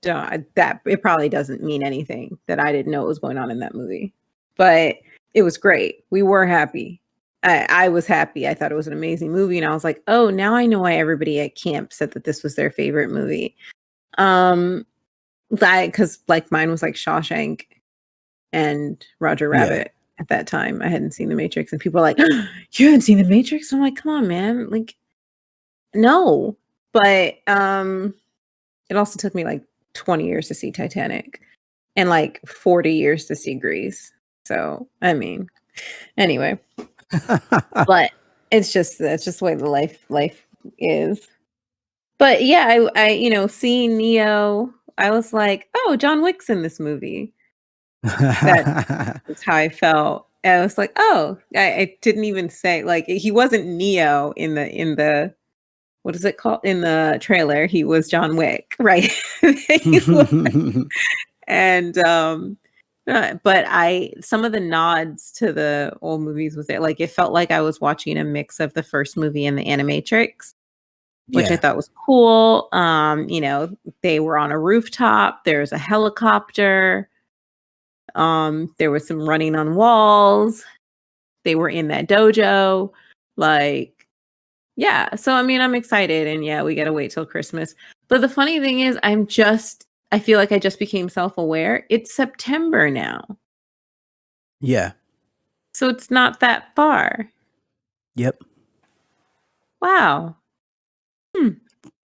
that it probably doesn't mean anything that I didn't know what was going on in that movie. But it was great. We were happy. I was happy. I thought it was an amazing movie, and I was like, oh, now I know why everybody at camp said that this was their favorite movie. Um, because like mine was like Shawshank and Roger Yeah. Rabbit at that time. I hadn't seen The Matrix, and people were like, you hadn't seen The Matrix? I'm like, come on, man, like no. But it also took me like 20 years to see Titanic and like 40 years to see Grease. So, I mean, anyway, but that's just the way the life is. But yeah, seeing Neo, I was like, "Oh, John Wick's in this movie." That's how I felt. And I was like, "Oh," I didn't even say like he wasn't Neo in the what is it called? In the trailer, he was John Wick, right? He was and, but I some of the nods to the old movies was there, like, it felt like I was watching a mix of the first movie and the Animatrix, which I Yeah. thought was cool. They were on a rooftop, there's a helicopter, there was some running on walls, they were in that dojo, like, yeah, so, I mean, I'm excited, and yeah, we gotta wait till Christmas, but the funny thing is I feel like I just became self-aware. It's September now, Yeah. so it's not that far. Yep. Wow. Hmm.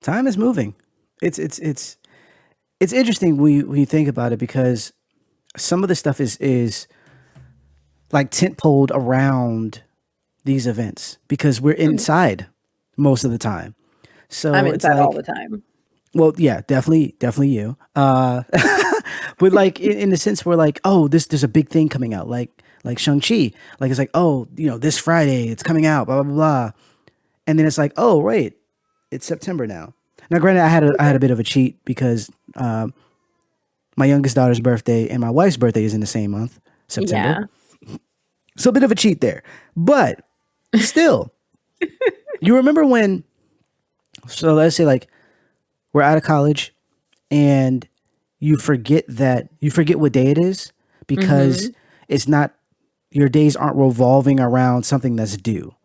Time is moving. It's interesting when you think about it because some of the stuff is like tentpoled around these events because we're Mhm. inside most of the time. I'm So it's inside all like, the time. well, yeah, definitely you. But like in the sense where like, oh, there's a big thing coming out, like Shang-Chi. Like it's like, oh, this Friday it's coming out, blah blah blah. And then it's like, oh, wait, it's September now. Now, granted, I had a bit of a cheat because my youngest daughter's birthday and my wife's birthday is in the same month, September. Yeah. So a bit of a cheat there. But still, you remember when, so let's say like we're out of college and you forget what day it is because Mhm. it's not, your days aren't revolving around something that's due.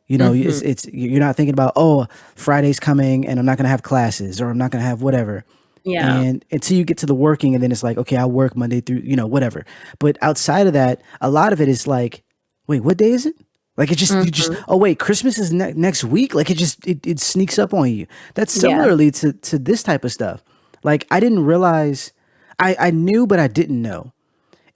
Mhm. You're not thinking about, oh, Friday's coming and I'm not going to have classes or I'm not going to have whatever. Yeah. And until you get to the working, and then it's like, okay, I'll work Monday through, whatever. But outside of that, a lot of it is like, wait, what day is it? Like Mhm. oh wait, Christmas is next week. Like it sneaks up on you. That's Yeah. similarly to this type of stuff. Like I didn't realize, I knew, but I didn't know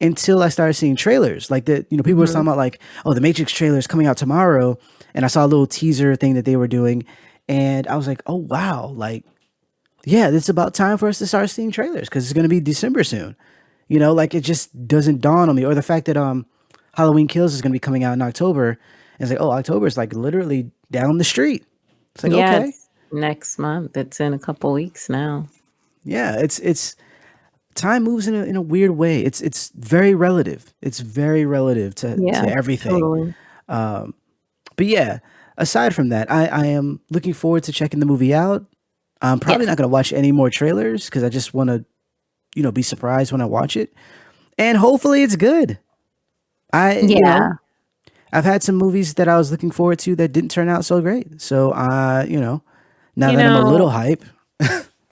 until I started seeing trailers. Like people were Mhm. talking about like, oh, the Matrix trailer is coming out tomorrow. And I saw a little teaser thing that they were doing. And I was like, oh wow, like yeah, it's about time for us to start seeing trailers because it's going to be December soon. Like it just doesn't dawn on me. Or the fact that Halloween Kills is going to be coming out in October. And it's like, oh, October is like literally down the street. It's like, Yeah, okay. next month. It's in a couple weeks now. Yeah, it's time moves in a weird way. It's very relative. It's very relative to Yeah, everything. totally. But yeah, aside from that, I am looking forward to checking the movie out. I'm probably Yes. not going to watch any more trailers because I just want to, be surprised when I watch it. And hopefully it's good. Yeah. I've had some movies that I was looking forward to that didn't turn out so great. So, now You that I'm a little know, hype,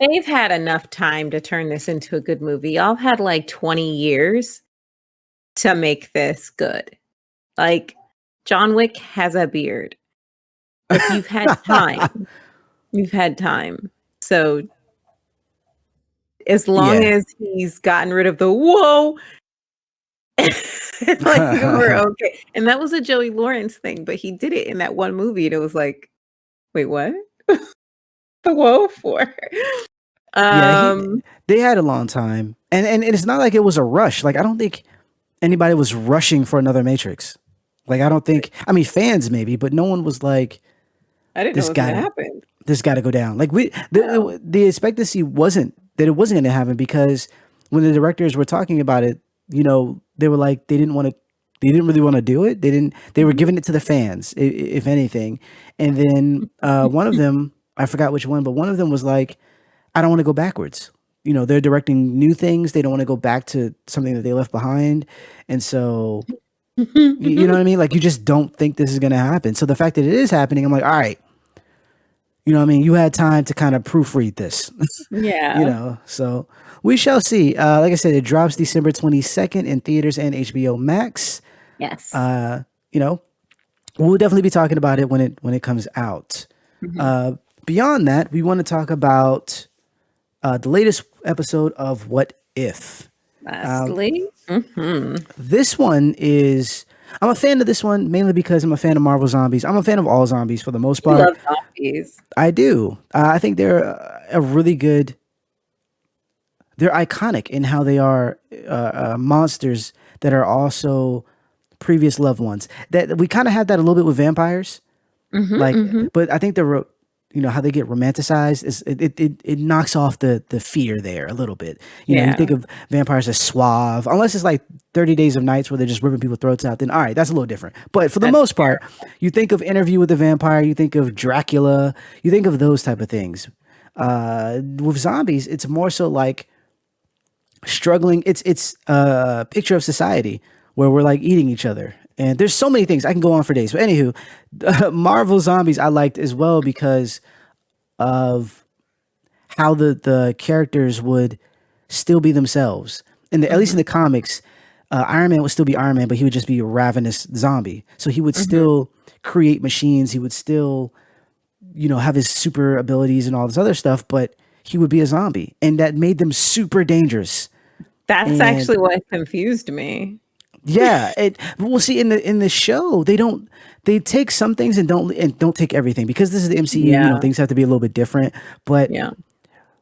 they've had enough time to turn this into a good movie. Y'all had like 20 years to make this good. Like, John Wick has a beard. Like, you've had time. You've had time. So, as long yeah. as he's gotten rid of the whoa, like, we're okay. And that was a Joey Lawrence thing, but he did it in that one movie, and it was like, wait, what? The whoa for? Yeah, Um, they had a long time. And it's not like it was a rush. Like I don't think anybody was rushing for another Matrix. Like I don't think I mean fans maybe, but no one was like I didn't know this it was gonna got to happen. this got to go down. Like No. the expectancy wasn't that it wasn't going to happen because when the directors were talking about it, they were like they didn't really want to do it. They were Mhm. giving it to the fans if anything. And then one of them, I forgot which one, but one of them was like I don't want to go backwards. They're directing new things. They don't want to go back to something that they left behind. And so, you know what I mean? Like, you just don't think this is going to happen. So the fact that it is happening, I'm like, all right, what I mean? You had time to kind of proofread this, Yeah. So we shall see. Like I said, it drops December 22nd in theaters and HBO Max. Yes. You know, we'll definitely be talking about it when it comes out. Mhm. Beyond that, we want to talk about the latest episode of What If. Lastly, mhm. This one is. I'm a fan of this one mainly because I'm a fan of Marvel zombies. I'm a fan of all zombies for the most You part. love zombies. I do. I think they're a really good. They're iconic in how they are monsters that are also previous loved ones. That we kind of had that a little bit with vampires. Mhm, Like, mhm. but I think how they get romanticized is it knocks off the fear there a little bit. You think Yeah. of vampires as suave, unless it's like 30 Days of Nights where they're just ripping people's throats out. Then all right, that's a little different. But for the That's most part, you think of Interview with the Vampire, you think of Dracula, you think of those type of things. With zombies, it's more so like struggling. It's a picture of society where we're like eating each other. And there's so many things I can go on for days. But anywho, Marvel Zombies I liked as well because of how the characters would still be themselves. At least in mhm, the comics, Iron Man would still be Iron Man, but he would just be a ravenous zombie. So he would mhm. still create machines. He would still, have his super abilities and all this other stuff, but he would be a zombie, and that made them super dangerous. That's And actually what confused me. yeah, we'll see in the show they take some things and don't take everything because this is the MCU. Yeah, Things have to be a little bit different. But yeah.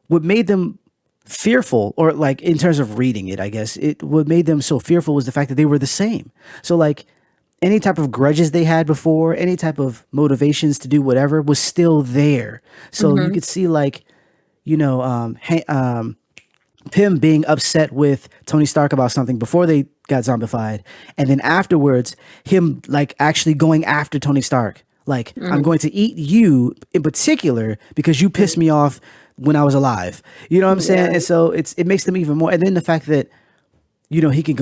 what made them fearful, or like in terms of reading it, I guess what made them so fearful was the fact that they were the same. So like any type of grudges they had before, any type of motivations to do whatever was still there. So you Mhm, could see like Pym being upset with Tony Stark about something before they got zombified, and then afterwards, him like actually going after Tony Stark. Like, I'm mhm, going to eat you in particular because you pissed mhm. me off when I was alive. You know what I'm Yeah, saying? And so it makes them even more. And then the fact that he can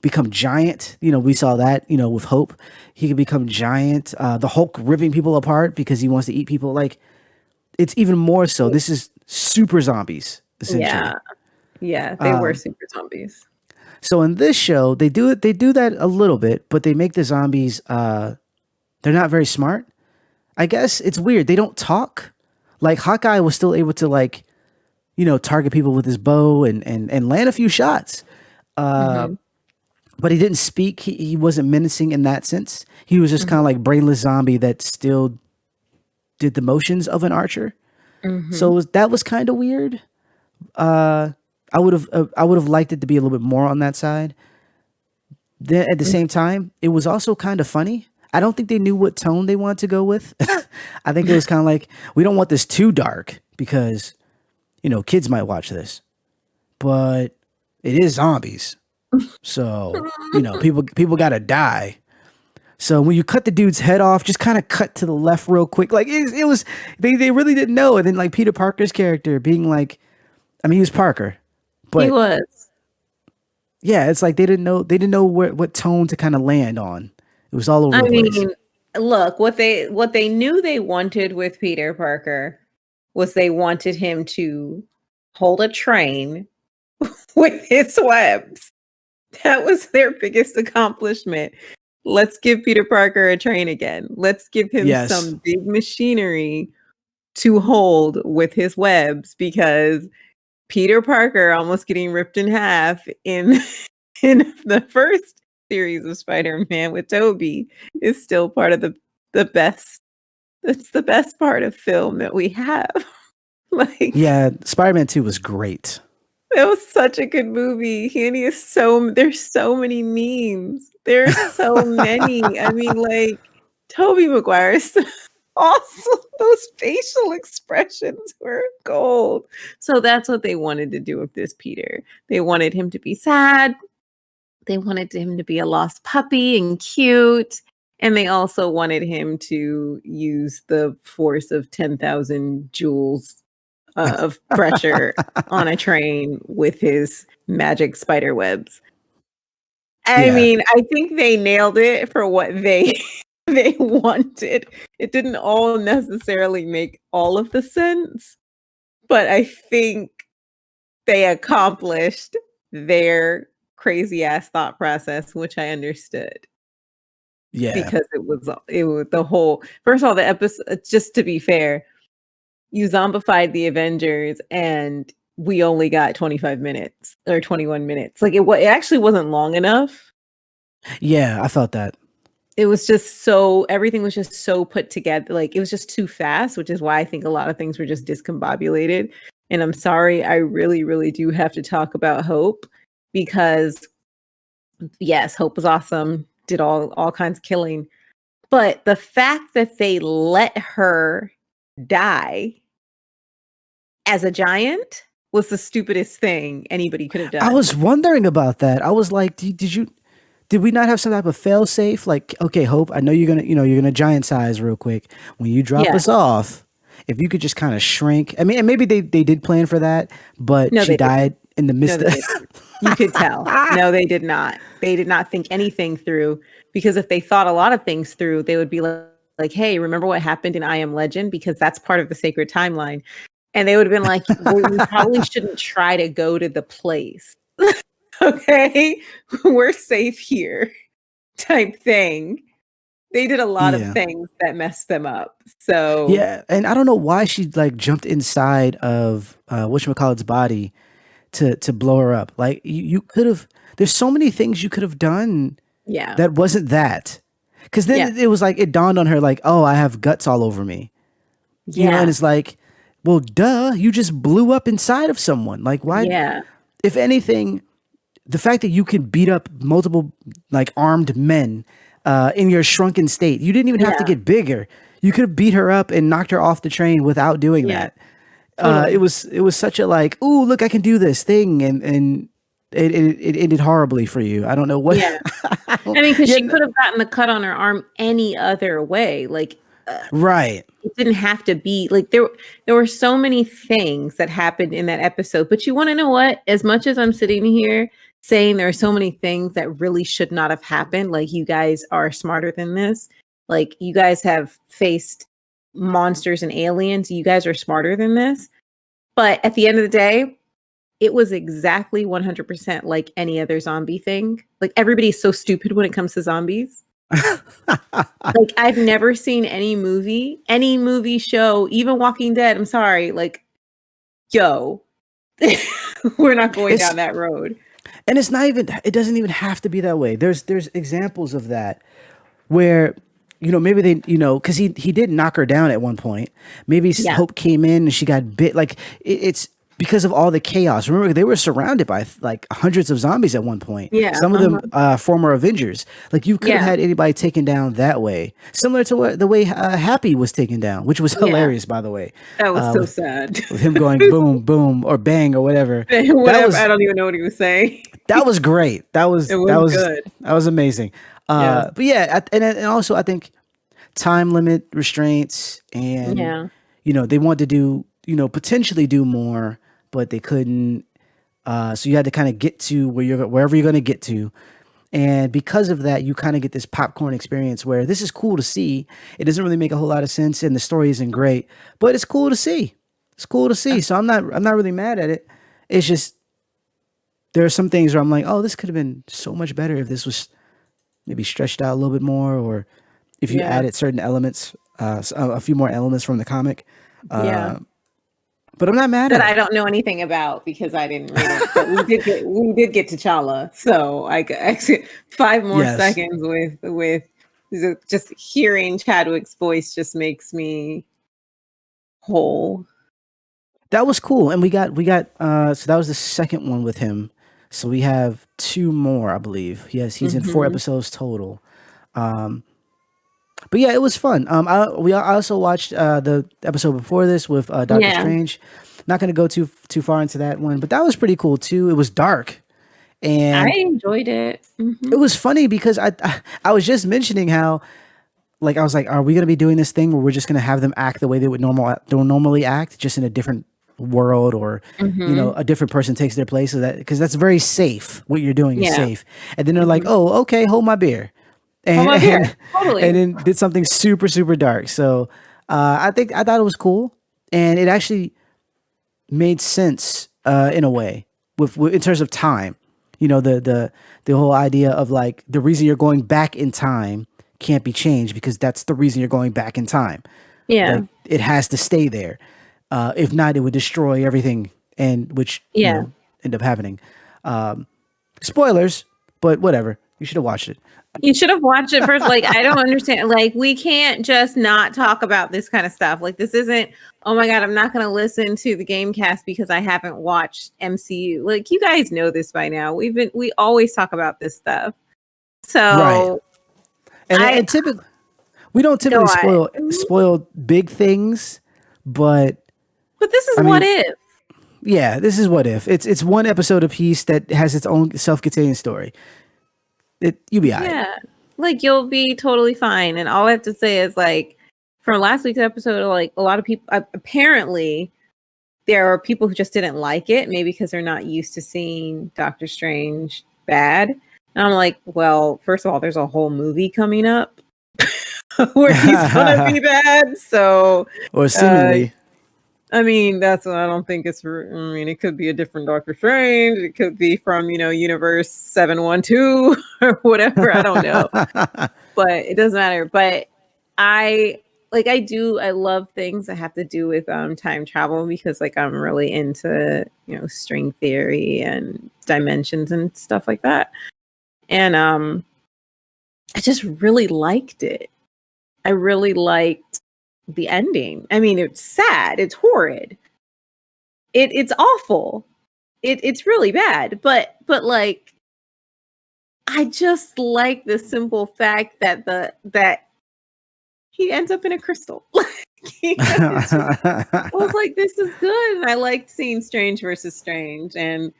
become giant. We saw that. With Hope, he can become giant. The Hulk ripping people apart because he wants to eat people. Like it's even more so. This is super zombies yeah, essentially. yeah, they were super zombies. So in this show, they do it. They do that a little bit, but they make the zombies. They're not very smart. I guess it's weird. They don't talk. Like Hawkeye was still able to target people with his bow and land a few shots, Mhm, but he didn't speak. He wasn't menacing in that sense. He was just kind mhm, of like brainless zombie that still did the motions of an archer. So mhm, that was kind of weird. I would have liked it to be a little bit more on that side. Then at the mhm. same time, it was also kind of funny. I don't think they knew what tone they wanted to go with. I think it was kind of like, we don't want this too dark because, kids might watch this, but it is zombies. So, people got to die. So when you cut the dude's head off, just kind of cut to the left real quick. Like it was, they really didn't know. And then like Peter Parker's character being like, I mean, he was Parker, He but was. yeah, it's like they didn't know what tone to kind of land on. It was all over I the place. mean, look, what they knew they wanted with Peter Parker was they wanted him to hold a train with his webs. That was their biggest accomplishment. Let's give Peter Parker a train again. Let's give him Yes. some big machinery to hold with his webs because Peter Parker almost getting ripped in half in in the first series of Spider-Man with Tobey is still part of the best. It's the best part of film that we have. Like Yeah, Spider-Man 2 was great. it was such a good movie. He is there's so many memes. There's so many. I mean, like Tobey Maguire's also those facial expressions were gold. So that's what they wanted to do with this Peter. They wanted him to be sad. They wanted him to be a lost puppy and cute. And they also wanted him to use the force of 10,000 joules of pressure on a train with his magic spider webs. I Yeah. mean, I think they nailed it for what they they wanted. It didn't all necessarily make all of the sense, but I think they accomplished their crazy ass thought process, which I understood Yeah. because it was the whole first of all the episode just to be fair, you zombified the Avengers and we only got 25 minutes or 21 minutes. Like it actually wasn't long enough. Yeah, I felt that. It was just so everything was just so put together. Like it was just too fast, which is why I think a lot of things were just discombobulated. And I'm sorry, I really, really do have to talk about Hope because yes, Hope was awesome, did all kinds of killing. But the fact that they let her die as a giant was the stupidest thing anybody could have I done. was wondering about that. I was like, did we not have some type of fail safe? Like, okay, Hope, I know you're gonna giant size real quick. When you drop Yeah. us off, if you could just kind of shrink. I mean, and maybe they did plan for that, but No, she they didn't. died in the No, midst they of didn't. You could tell. No, they did not. They did not think anything through because if they thought a lot of things through, they would be like, hey, remember what happened in I Am Legend? Because that's part of the sacred timeline. And they would have been like, we probably shouldn't try to go to the place. Okay. We're safe here type thing. They did a lot of Yeah. things that messed them up. So Yeah, and I don't know why she like jumped inside of whatchamacallit's body to blow her up. Like you could have. There's so many things you could have done yeah. that wasn't that. Because then Yeah. it was like it dawned on her like, oh, I have guts all over me. And Yeah. it's like, well, duh, you just blew up inside of someone. Like, why? Yeah. If anything, the fact that you can beat up multiple like armed men in your shrunken state, you didn't even have to Yeah. get bigger. You could have beat her up and knocked her off the train without doing Yeah. that. It Totally. was such a like, ooh, look, I can do this thing, and it ended horribly for you. I don't know what. Yeah. I don't- I mean, because yeah, she could have gotten the cut on her arm any other way. Like right. it didn't have to be like there were so many things that happened in that episode. But you want to know what? As much as I'm sitting here saying there are so many things that really should not have happened, like you guys are smarter than this. Like you guys have faced monsters and aliens. You guys are smarter than this. But at the end of the day, it was exactly 100% like any other zombie thing. Like everybody's so stupid when it comes to zombies. Like I've never seen any movie show, even Walking Dead. I'm sorry, like, yo, we're not going It's down that road. and it's not even. It doesn't even have to be that way. There's examples of that where maybe they because he did knock her down at one point. Maybe Yeah, Hope came in and she got bit. Like it's because of all the chaos. Remember, they were surrounded by like hundreds of zombies at one point. Yeah. Some of them former Avengers. Like you could have Yeah. had anybody taken down that way, similar to the way Happy was taken down, which was Yeah. hilarious, by the way. That was so With sad. him going boom, boom, or bang, or whatever. That Whatever. I was don't even know what he was saying. that was great. It was good. That was amazing. Yes. But yeah, and also I think time limit restraints and Yeah. they want to do potentially do more, but they couldn't. So you had to kind of get to wherever you're going to get to. And because of that, you kind of get this popcorn experience where this is cool to see. It doesn't really make a whole lot of sense, and the story isn't great, but it's cool to see. It's cool to see. So I'm not really mad at it. It's just there are some things where I'm like, oh, this could have been so much better if this was maybe stretched out a little bit more, or if you Yeah. added certain elements, a few more elements from the comic. Yeah. But I'm not mad That at I it. don't know anything about because I didn't read it. But we did get T'Challa. So actually 5 more Yes, seconds with just hearing Chadwick's voice just makes me whole. that was cool, and we got. So that was the second one with him. So we have two more, I believe. Yes, he's in four Mhm. episodes total. But yeah, it was fun. I also watched the episode before this with Doctor Yeah. Strange. Not going to go too far into that one, but that was pretty cool too. It was dark, I and enjoyed it. it was funny because I was just mentioning how like I was like, are we going to be doing this thing where we're just going to have them act the way they would normally act, just in a different world, or Mhm. a different person takes their place? So that because that's very safe. What you're doing is Yeah. safe, and then they're like, Mhm. oh, okay, hold my beer, Oh and my beer. and Totally. then did something super super dark. So I thought it was cool, and it actually made sense in a way with in terms of time. The whole idea of like the reason you're going back in time can't be changed because that's the reason you're going back in time. Yeah. Like it has to stay there. If not, it would destroy everything, and which Yeah. end up happening. Spoilers, but whatever. You should have watched it. You should have watched it first. Like, I don't understand. Like, we can't just not talk about this kind of stuff. Like, this isn't, oh my God, I'm not going to listen to the Gamecast because I haven't watched MCU. Like, you guys know this by now. We always talk about this stuff. Right, So I and typically we don't go typically on. spoil big things, but But this is I what mean, if. yeah, this is what if it's one episode apiece that has its own self-contained story. You'll be all right. Yeah. Like, you'll be totally fine. And all I have to say is, like, from last week's episode, like, a lot of people, apparently, there are people who just didn't like it, maybe because they're not used to seeing Doctor Strange bad. And I'm like, well, first of all, there's a whole movie coming up where he's gonna be bad. So, Or uh, seemingly. I mean, that's what I don't think it's. I mean, it could be a different Doctor Strange. It could be from Universe 712 or whatever. I don't know, but it doesn't matter. But I I love things that have to do with time travel because like I'm really into string theory and dimensions and stuff like that. And I just really liked it. I really liked the ending. I mean, it's sad, it's horrid. It's awful. It's really bad. But like I just like the simple fact that that he ends up in a crystal. I was like, this is good. And I liked seeing Strange versus Strange. And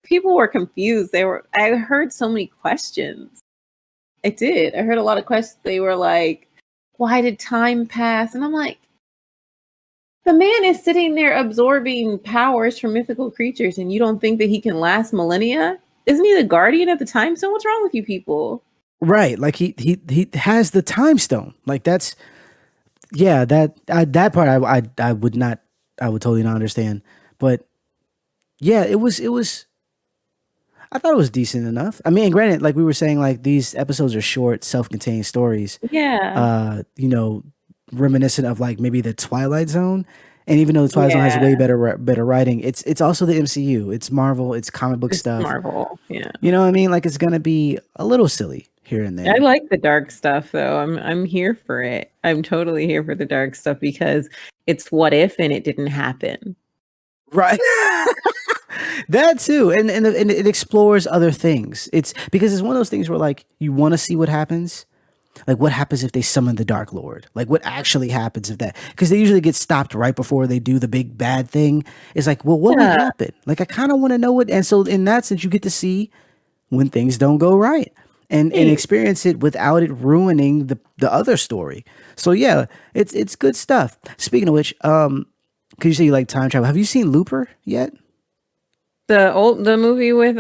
people were confused. I heard so many questions. I did. I heard a lot of questions. They were like, why did time pass? And I'm like, the man is sitting there absorbing powers from mythical creatures, and you don't think that he can last millennia? Isn't he the guardian of the time zone? What's wrong with you people? Right, like he has the time stone. Like that's yeah, that part I would not, I would totally not understand. But yeah, it was I thought it was decent enough. I mean, and granted, like we were saying, like these episodes are short, self-contained stories. Yeah. You know, reminiscent of like maybe the Twilight Zone. And even though the Twilight Zone has way Yeah. better writing, it's also the MCU. It's Marvel. It's comic book It's stuff. Marvel. Yeah. You know what I mean? Like it's gonna be a little silly here and I there. like the dark stuff though. I'm here for it. I'm totally here for the dark stuff because it's what if and it didn't happen. Right. That too, and it explores other things. It's because it's one of those things where like you want to see what happens. Like what happens if they summon the Dark Lord? Like what actually happens if that? Because they usually get stopped right before they do the big bad thing. It's like, well, what would Yeah. happen? Like I kind of want to know what. And so in that sense, you get to see when things don't go right and Hey, experience it without it ruining the other story. So yeah, it's good stuff. Speaking of which, because you say you like time travel, have you seen Looper yet? the movie Bruce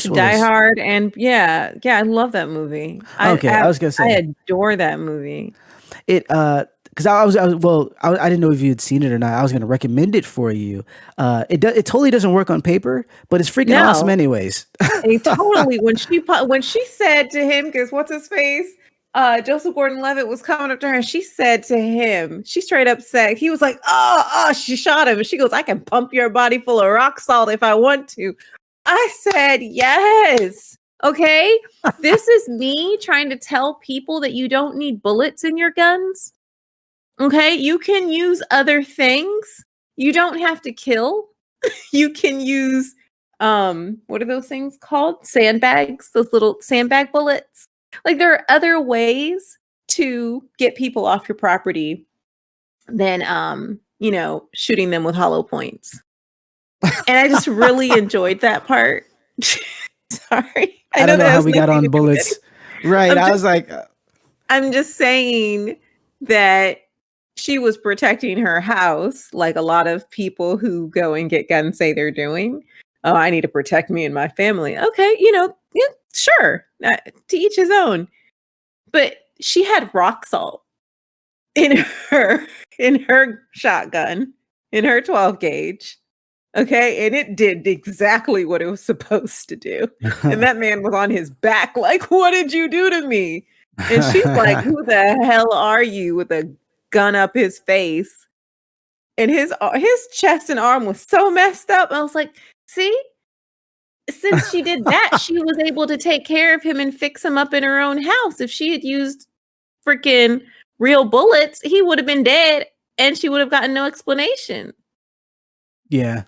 with Die Willis. Hard, and yeah, I love that movie. Okay, I was gonna I say adore that movie. it. Because I didn't know if you had seen it or not. I was gonna recommend it for you. It totally doesn't work on paper, but it's freaking awesome No, anyways. and totally when she said to him, because what's his face? Joseph Gordon-Levitt was coming up to her and she said to him, she straight up said, he was like, oh, she shot him. And she goes, I can pump your body full of rock salt if I want to. I said, yes. Okay. This is me trying to tell people that you don't need bullets in your guns. Okay. You can use other things. You don't have to kill. You can use what are those things called? Sandbags, those little sandbag bullets. Like there are other ways to get people off your property than shooting them with hollow points. And I just really enjoyed that part. Sorry. I I know don't know that how has we got nothing to on do with bullets. it. Right. I'm I just was like, I'm just saying that she was protecting her house like a lot of people who go and get guns say they're doing. Oh, I need to protect me and my family. Okay, yeah, sure. To each his own. But she had rock salt in her in her shotgun, in her 12 gauge. Okay, and it did exactly what it was supposed to do. And that man was on his back like, "What did you do to me?" And she's like, "Who the hell are you?" with a gun up his face. And his chest and arm was so messed up. I was like, "See? Since she did that, she was able to take care of him and fix him up in her own house. If she had used freaking real bullets, he would have been dead and she would have gotten no explanation." yeah.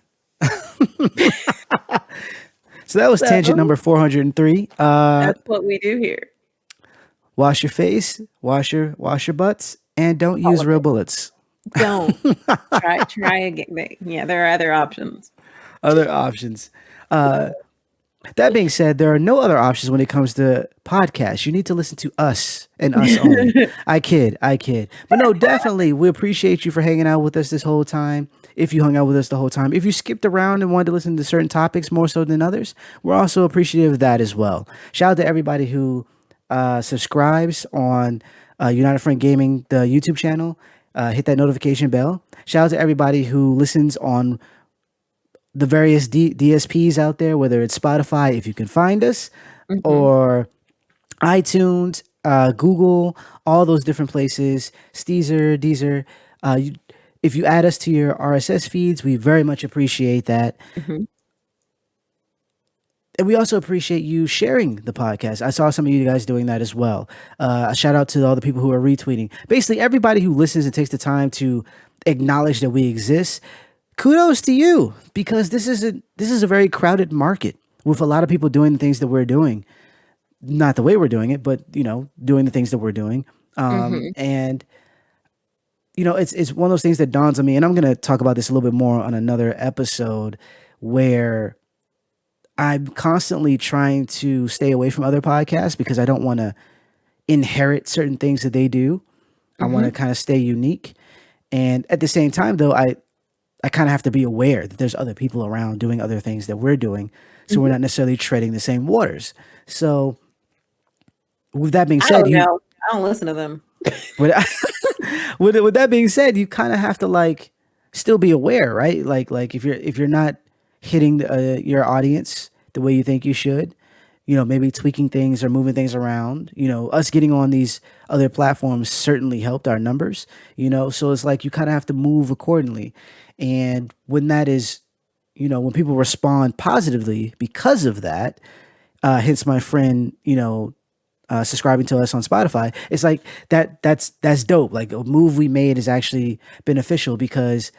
So that was tangent So number 403. that's what we do here. Wash your face, wash your butts, and don't All use of real it. bullets. Don't. Try again. Yeah, there are other options. Other options. That being said, there are no other options when it comes to podcasts. You need to listen to us and us only. I kid. But no, definitely, we appreciate you for hanging out with us this whole time. If you hung out with us the whole time, if you skipped around and wanted to listen to certain topics more so than others, we're also appreciative of that as well. Shout out to everybody who subscribes on United Front Gaming, the YouTube channel. Hit that notification bell. Shout out to everybody who listens on the various DSPs out there, whether it's Spotify, if you can find us, Mhm, or iTunes, Google, all those different places, Deezer. If you add us to your RSS feeds, we very much appreciate that. mhm. And we also appreciate you sharing the podcast. I saw some of you guys doing that as well. A shout out to all the people who are retweeting. Basically, everybody who listens and takes the time to acknowledge that we exist. Kudos to you because this is a very crowded market with a lot of people doing the things that we're doing. Not the way we're doing it, but doing the things that we're doing. Mhm, And it's one of those things that dawns on me, and I'm gonna talk about this a little bit more on another episode where I'm constantly trying to stay away from other podcasts because I don't want to inherit certain things that they do. I want to mhm, kind of stay unique. And at the same time, though, I kind of have to be aware that there's other people around doing other things that we're doing. So we're mhm. not necessarily treading the same waters. So with that being I said, don't you know. I don't listen to them. with, with that being said, you kind of have to like still be aware, right? Like if you're not hitting your audience the way you think you should, maybe tweaking things or moving things around. Us getting on these other platforms certainly helped our numbers. So it's like you kind of have to move accordingly. And when that is, when people respond positively because of that, hence my friend, subscribing to us on Spotify. It's like that's dope. Like a move we made is actually beneficial because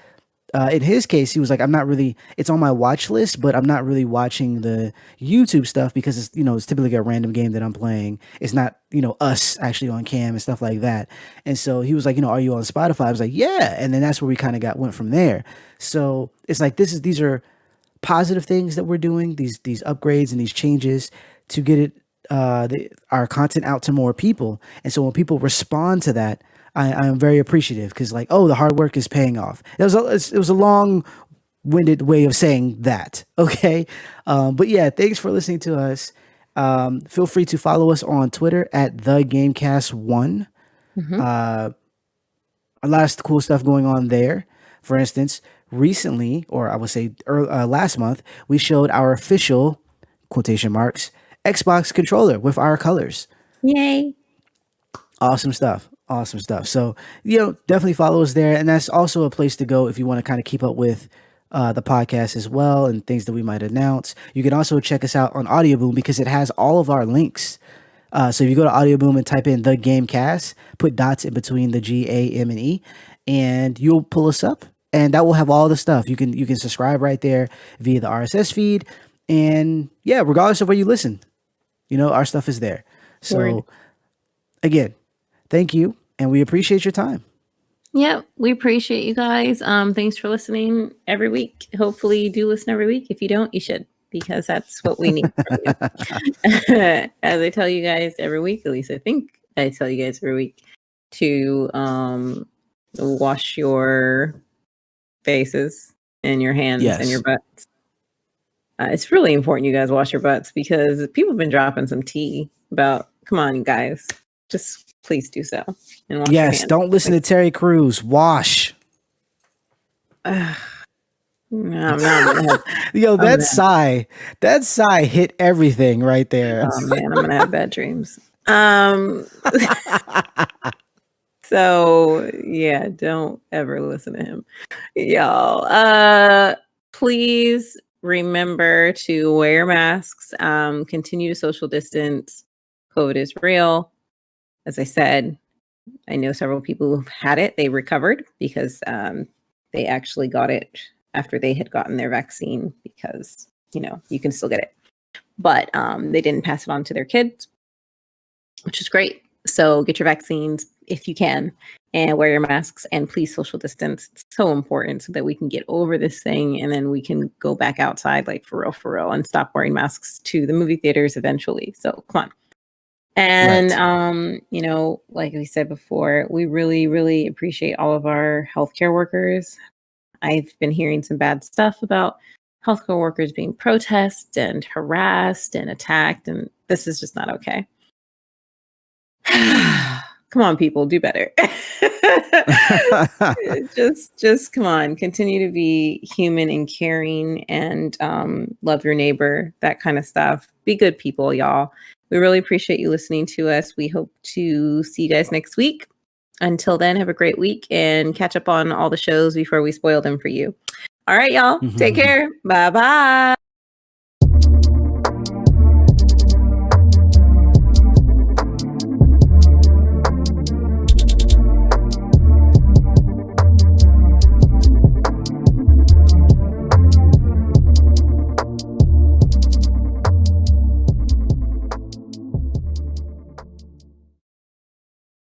in his case, he was like, I'm not really, it's on my watch list, but I'm not really watching the YouTube stuff because it's, it's typically a random game that I'm playing. It's not, us actually on cam and stuff like that. And so he was like, are you on Spotify? I was like, yeah. And then that's where we kind of went from there. So it's like, these are positive things that we're doing, these upgrades and these changes to get our content out to more people. And so when people respond to that, I am very appreciative because like, oh, the hard work is paying off. It was a long winded way of saying that. Okay. But yeah, thanks for listening to us. Feel free to follow us on Twitter at the Gamecast1. Mhm. A lot of cool stuff going on there. For instance, recently, or I would say last month, we showed our official quotation marks Xbox controller with our colors. Yay. Awesome stuff. Awesome stuff. So, definitely follow us there. And that's also a place to go if you want to kind of keep up with the podcast as well and things that we might announce. You can also check us out on Audioboom because it has all of our links. So if you go to Audioboom and type in the Gamecast, put dots in between the G.A.M.E, and you'll pull us up, and that will have all the stuff. You can subscribe right there via the RSS feed, and yeah, regardless of where you listen, our stuff is there. Word. So again, thank you, and we appreciate your time. Yeah, we appreciate you guys. Thanks for listening every week. Hopefully you do listen every week. If you don't, you should, because that's what we need from you. As I tell you guys every week, at least I think I tell you guys every week, to wash your faces and your hands and your butts. It's really important you guys wash your butts because people have been dropping some tea about, come on, guys, just please do so and wash your hands. Don't listen to Terry Crews. Wash. Yo, that sigh hit everything right there. Oh man, I'm gonna have bad dreams. So yeah, don't ever listen to him, y'all. Please remember to wear masks. Continue to social distance. COVID is real. As I said, I know several people who've had it. They recovered because they actually got it after they had gotten their vaccine because, you can still get it. But they didn't pass it on to their kids, which is great. So get your vaccines if you can and wear your masks and please social distance. It's so important so that we can get over this thing and then we can go back outside like for real and stop wearing masks to the movie theaters eventually. So come on. And, like we said before, we really, really appreciate all of our healthcare workers. I've been hearing some bad stuff about healthcare workers being protested and harassed and attacked, and this is just not okay. Come on, people, do better. just come on, continue to be human and caring and love your neighbor, that kind of stuff. Be good people, y'all. We really appreciate you listening to us. We hope to see you guys next week. Until then, have a great week and catch up on all the shows before we spoil them for you. All right, y'all. Take care. Bye-bye.